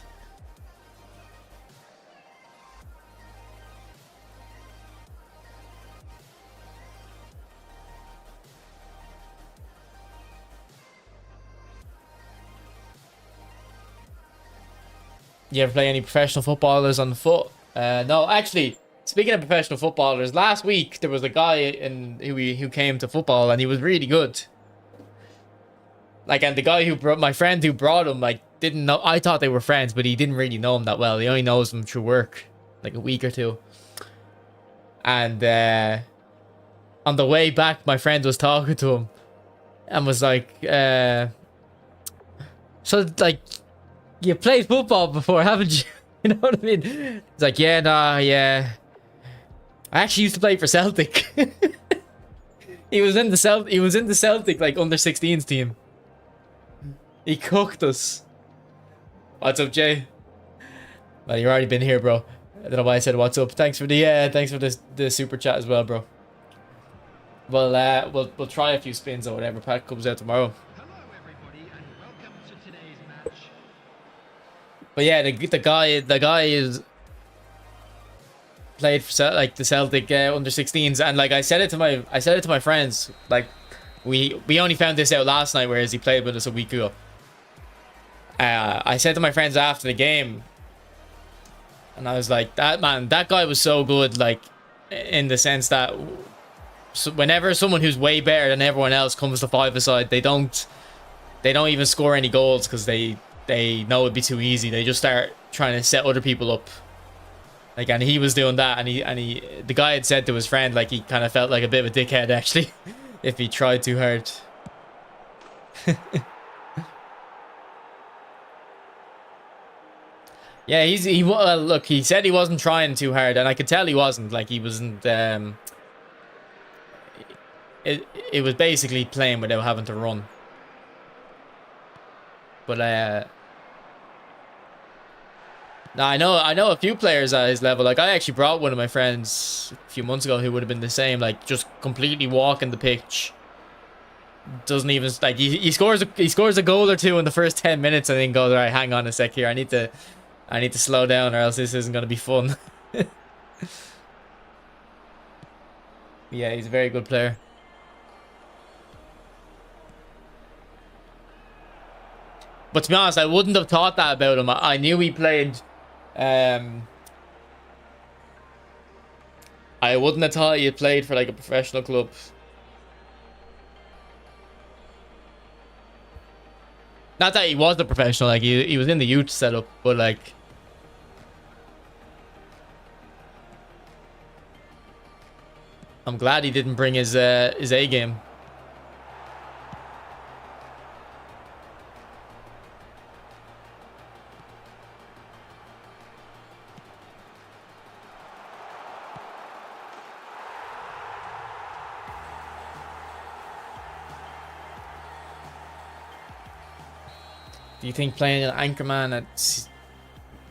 Speaker 1: You ever play any professional footballers on the foot? No, actually, speaking of professional footballers, last week there was a guy who came to football and he was really good. Like, and the guy who brought my friend who brought him, like, didn't know. I thought they were friends, but he didn't really know him that well. He only knows him through work, like a week or two. And on the way back, my friend was talking to him and was like, so like, you played football before, haven't you? You know what I mean? It's like, yeah, nah, yeah. I actually used to play for Celtic. He was in the Celtic like under 16s team. He cooked us. What's up, Jay? Well, you've already been here, bro. I don't know why I said what's up. Thanks for the super chat as well, bro. Well, we'll try a few spins or whatever. Pack comes out tomorrow.
Speaker 2: Hello, everybody, and welcome to today's match.
Speaker 1: But yeah, the guy is played for like the Celtic under 16s, and like I said it to my friends. Like we only found this out last night, whereas he played with us a week ago. I said to my friends after the game, and I was like, that guy was so good, like in the sense that whenever someone who's way better than everyone else comes to five-a-side, they don't even score any goals because they know it'd be too easy. They just start trying to set other people up. Like, and he was doing that, and the guy had said to his friend, like, he kind of felt like a bit of a dickhead actually if he tried too hard. Yeah, look, he said he wasn't trying too hard, and I could tell he wasn't. Like, he wasn't. It was basically playing without having to run. But now I know a few players at his level. Like, I actually brought one of my friends a few months ago who would have been the same. Like, just completely walking the pitch. Doesn't even like he scores a goal or two in the first 10 minutes and then goes, all right, hang on a sec here. I need to slow down or else this isn't gonna be fun. Yeah, he's a very good player. But to be honest, I wouldn't have thought that about him. I knew he played. I wouldn't have thought he had played for like a professional club. Not that he was a professional, like he was in the youth setup, but like I'm glad he didn't bring his A game. Do you think playing an anchorman at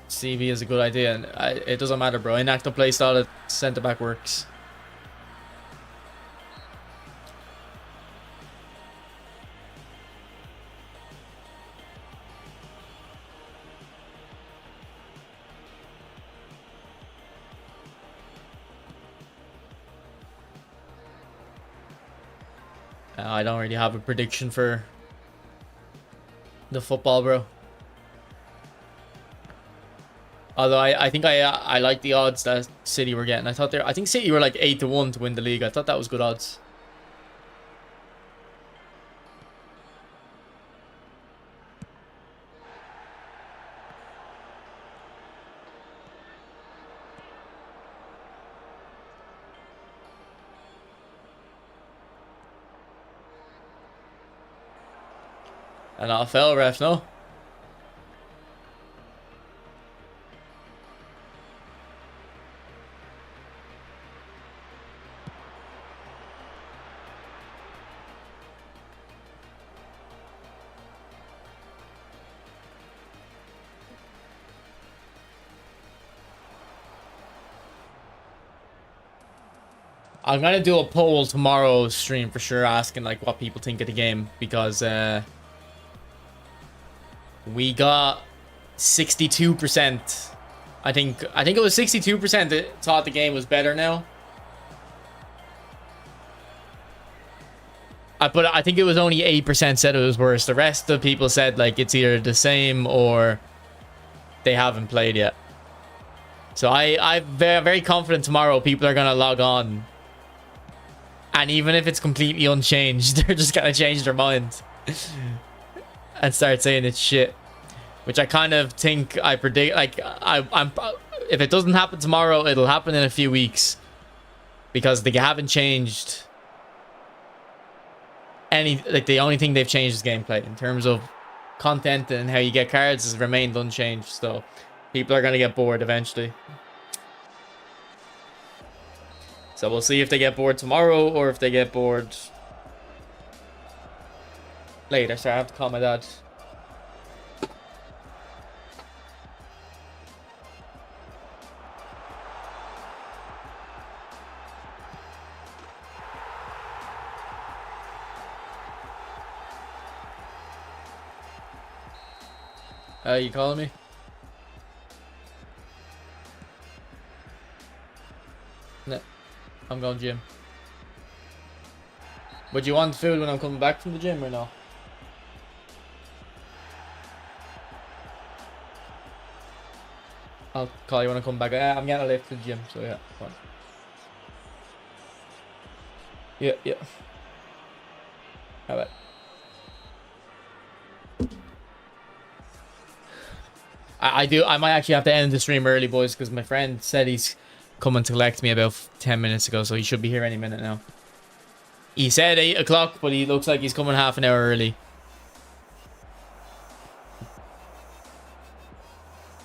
Speaker 1: CV is a good idea? And it doesn't matter, bro. Inactive play style at centre back works. I don't really have a prediction for the football, bro. Although I think I like the odds that City were getting. I think City were like 8-1 to win the league. I thought that was good odds. And not a foul, ref, no? I'm gonna do a poll tomorrow's stream for sure, asking like what people think of the game, because we got 62%. I think it was 62% that thought the game was better now. But I think it was only 8% said it was worse. The rest of the people said like it's either the same or they haven't played yet. So I'm very, very confident tomorrow people are going to log on. And even if it's completely unchanged, they're just going to change their mind. And start saying it's shit. Which I kind of think I predict. Like, I'm if it doesn't happen tomorrow, it'll happen in a few weeks. Because they haven't changed any... Like, the only thing they've changed is gameplay. In terms of content and how you get cards has remained unchanged. So, people are going to get bored eventually. So, we'll see if they get bored tomorrow or if they get bored later. Sorry, I have to call my dad. You calling me? No, I'm going gym. Would you want food when I'm coming back from the gym or no? I'll call you when I come back. I'm getting a lift to the gym, so yeah, fine. Yeah. Alright. I might actually have to end the stream early, boys, because my friend said he's coming to collect me about 10 minutes ago, so he should be here any minute now. He said 8 o'clock, but he looks like he's coming half an hour early.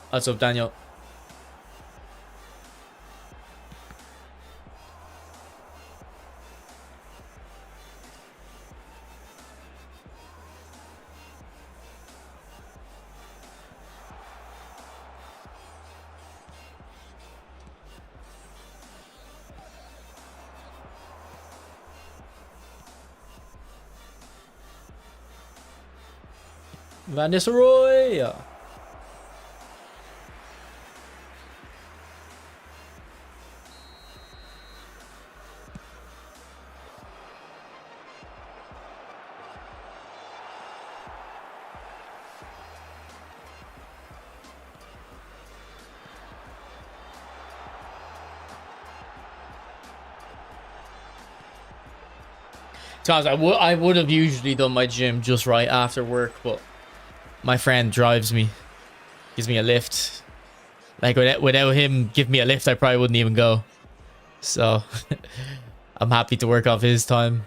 Speaker 1: What's up, Daniel? Van Nistelrooy! Thomas, I would have usually done my gym just right after work, but my friend drives me, gives me a lift. Like, without him giving me a lift, I probably wouldn't even go. So, I'm happy to work off his time.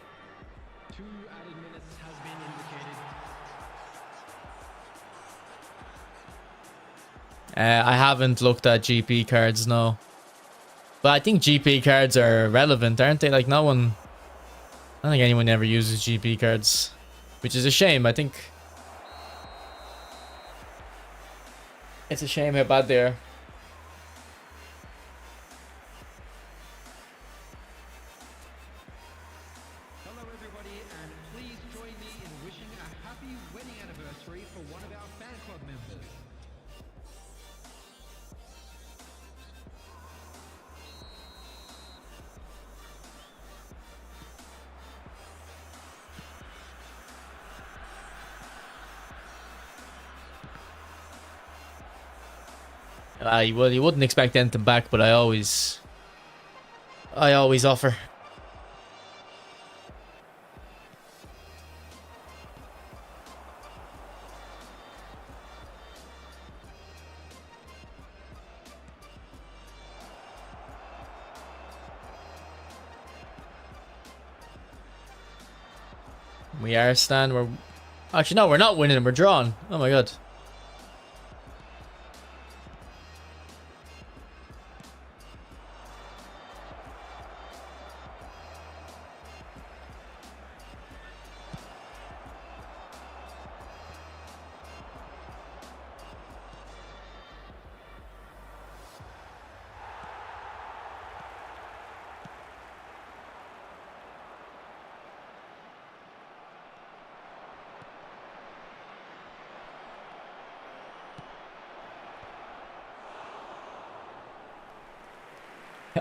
Speaker 2: 2 added minutes has been indicated.
Speaker 1: I haven't looked at GP cards, no. But I think GP cards are relevant, aren't they? Like, I don't think anyone ever uses GP cards, which is a shame. I think it's a shame how bad they are.
Speaker 2: Hello everybody, and please join me in wishing a happy wedding anniversary for one of our fan club members.
Speaker 1: Well, you wouldn't expect anything back, but I always offer. We are Stan. We're actually no, we're not winning. We're drawn. Oh my god.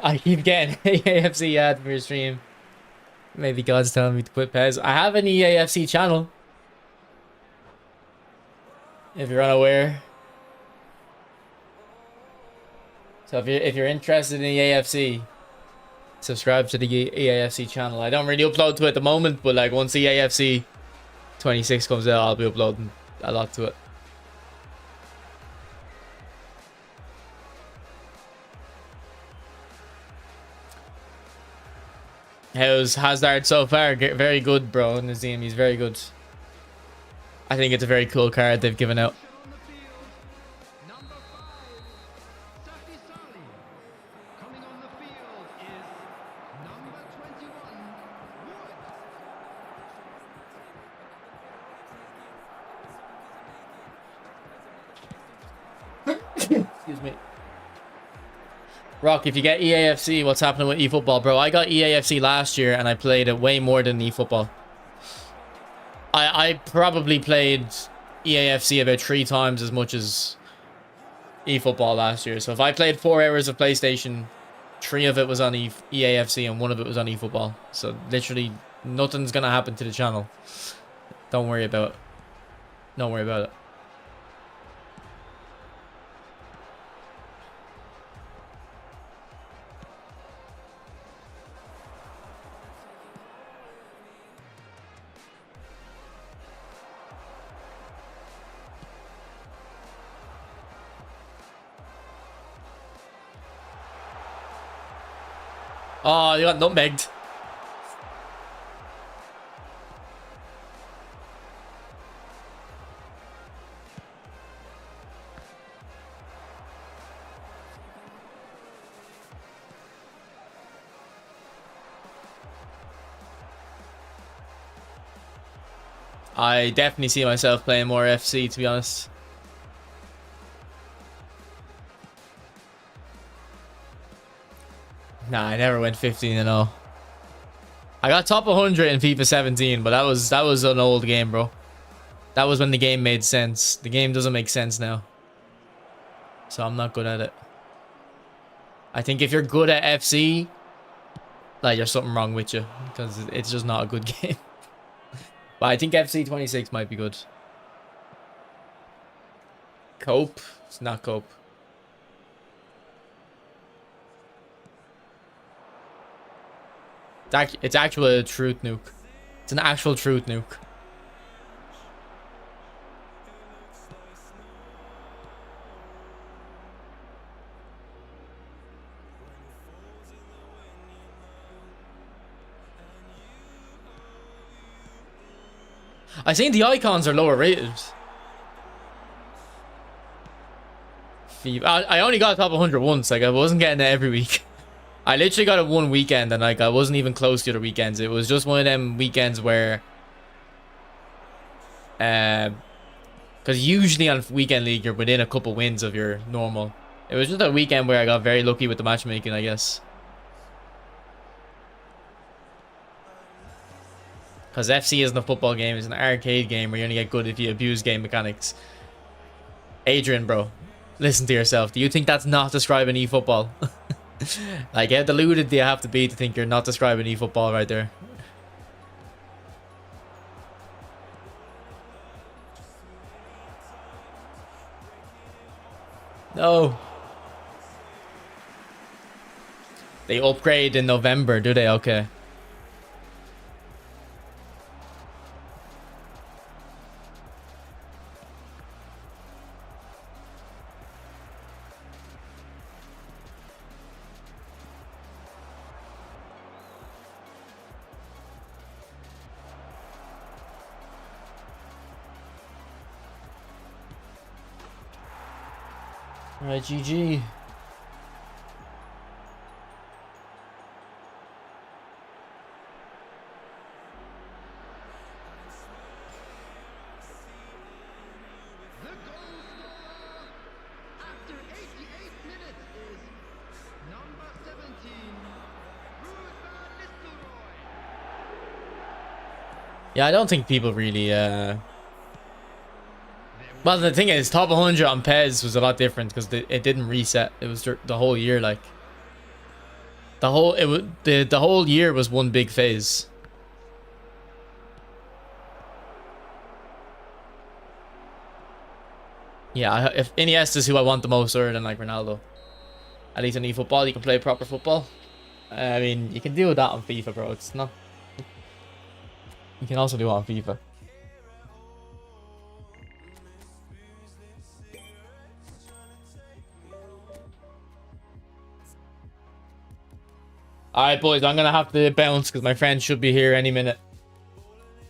Speaker 1: I keep getting AFC ad for your stream. Maybe God's telling me to quit Pez. I have an EAFC channel. If you're unaware. So if you're interested in the AFC, subscribe to the EAFC channel. I don't really upload to it at the moment, but like once the AFC 26 comes out, I'll be uploading a lot to it. How's Hazard so far? Very good, bro. Nazim, he's very good. I think it's a very cool card they've given out.
Speaker 2: On the field, number 5, Safi Salih. Coming on the field is number 21, Wood.
Speaker 1: Excuse me. Rock, if you get EAFC, what's happening with eFootball, bro? I got EAFC last year and I played it way more than eFootball. I probably played EAFC about 3 times as much as eFootball last year. So if I played 4 hours of PlayStation, 3 of it was on EAFC and 1 of it was on eFootball. So literally nothing's gonna happen to the channel. Don't worry about it. Don't worry about it. Oh, you got nutmegged. I definitely see myself playing more FC, to be honest. Nah, I never went 15-0. I got top 100 in FIFA 17, but that was an old game, bro. That was when the game made sense. The game doesn't make sense now. So I'm not good at it. I think if you're good at FC, like there's something wrong with you, because it's just not a good game. But I think FC 26 might be good. Cope? It's not Cope. It's actual a truth nuke. It's an actual truth nuke. I think the icons are lower rated. I only got top 100 once. Like I wasn't getting it every week. I literally got it one weekend and like I wasn't even close to the other weekends. It was just one of them weekends where because usually on weekend league you're within a couple wins of your normal. It was just a weekend where I got very lucky with the matchmaking, I guess. Because FC isn't a football game, it's an arcade game where you only get good if you abuse game mechanics. Adrian, bro, listen to yourself. Do you think that's not describing eFootball? Like, how deluded do you have to be to think you're not describing eFootball right there? No. They upgrade in November, do they? Okay. Alright, GG.
Speaker 2: The goal scorer after 88 minutes is number 17, Ruud van Nistelrooy.
Speaker 1: Yeah, I don't think people really well, the thing is, top 100 on PES was a lot different because it didn't reset. It was the whole year, like the whole year was one big phase. Yeah, if Iniesta's who I want the most, other than like Ronaldo. At least on eFootball, you can play proper football. I mean, you can do that on FIFA, bro. It's not... You can also do it on FIFA. Alright, boys. I'm going to have to bounce because my friend should be here any minute.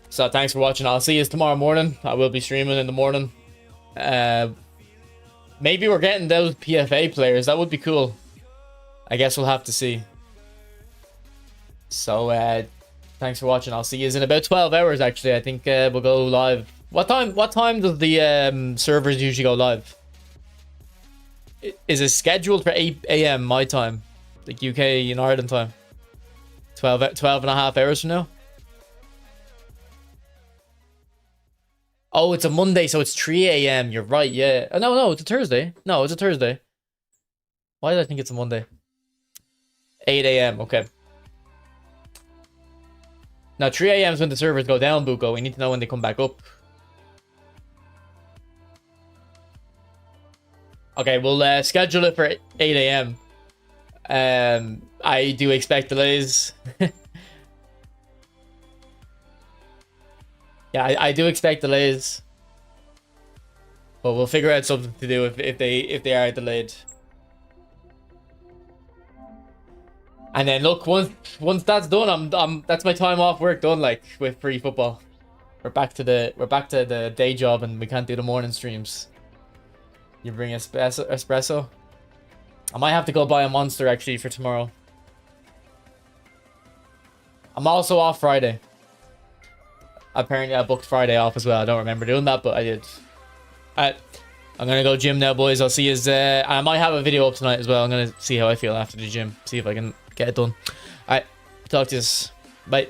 Speaker 1: So, thanks for watching. I'll see you tomorrow morning. I will be streaming in the morning. Maybe we're getting those PFA players. That would be cool. I guess we'll have to see. So, thanks for watching. I'll see you in about 12 hours, actually. I think we'll go live. What time does the servers usually go live? Is it scheduled for 8 a.m. my time? Like UK and Ireland time? 12 and a half hours from now? Oh, it's a Monday, so it's 3 a.m. You're right, yeah. Oh, no, it's a Thursday. No, it's a Thursday. Why did I think it's a Monday? 8 a.m. Okay. Now, 3 a.m. is when the servers go down, Buko. We need to know when they come back up. Okay, we'll schedule it for 8 a.m. I do expect delays. Yeah, I do expect delays. But we'll figure out something to do if they are delayed. And then look, once that's done, that's my time off work done, like with free football. We're back to the day job and we can't do the morning streams. You bring espresso? I might have to go buy a Monster actually for tomorrow. I'm also off Friday. Apparently I booked Friday off as well. I don't remember doing that, but I did. Alright. I'm gonna go gym now, boys. I'll see you. I might have a video up tonight as well. I'm gonna see how I feel after the gym. See if I can get it done. Alright. Talk to you. Bye.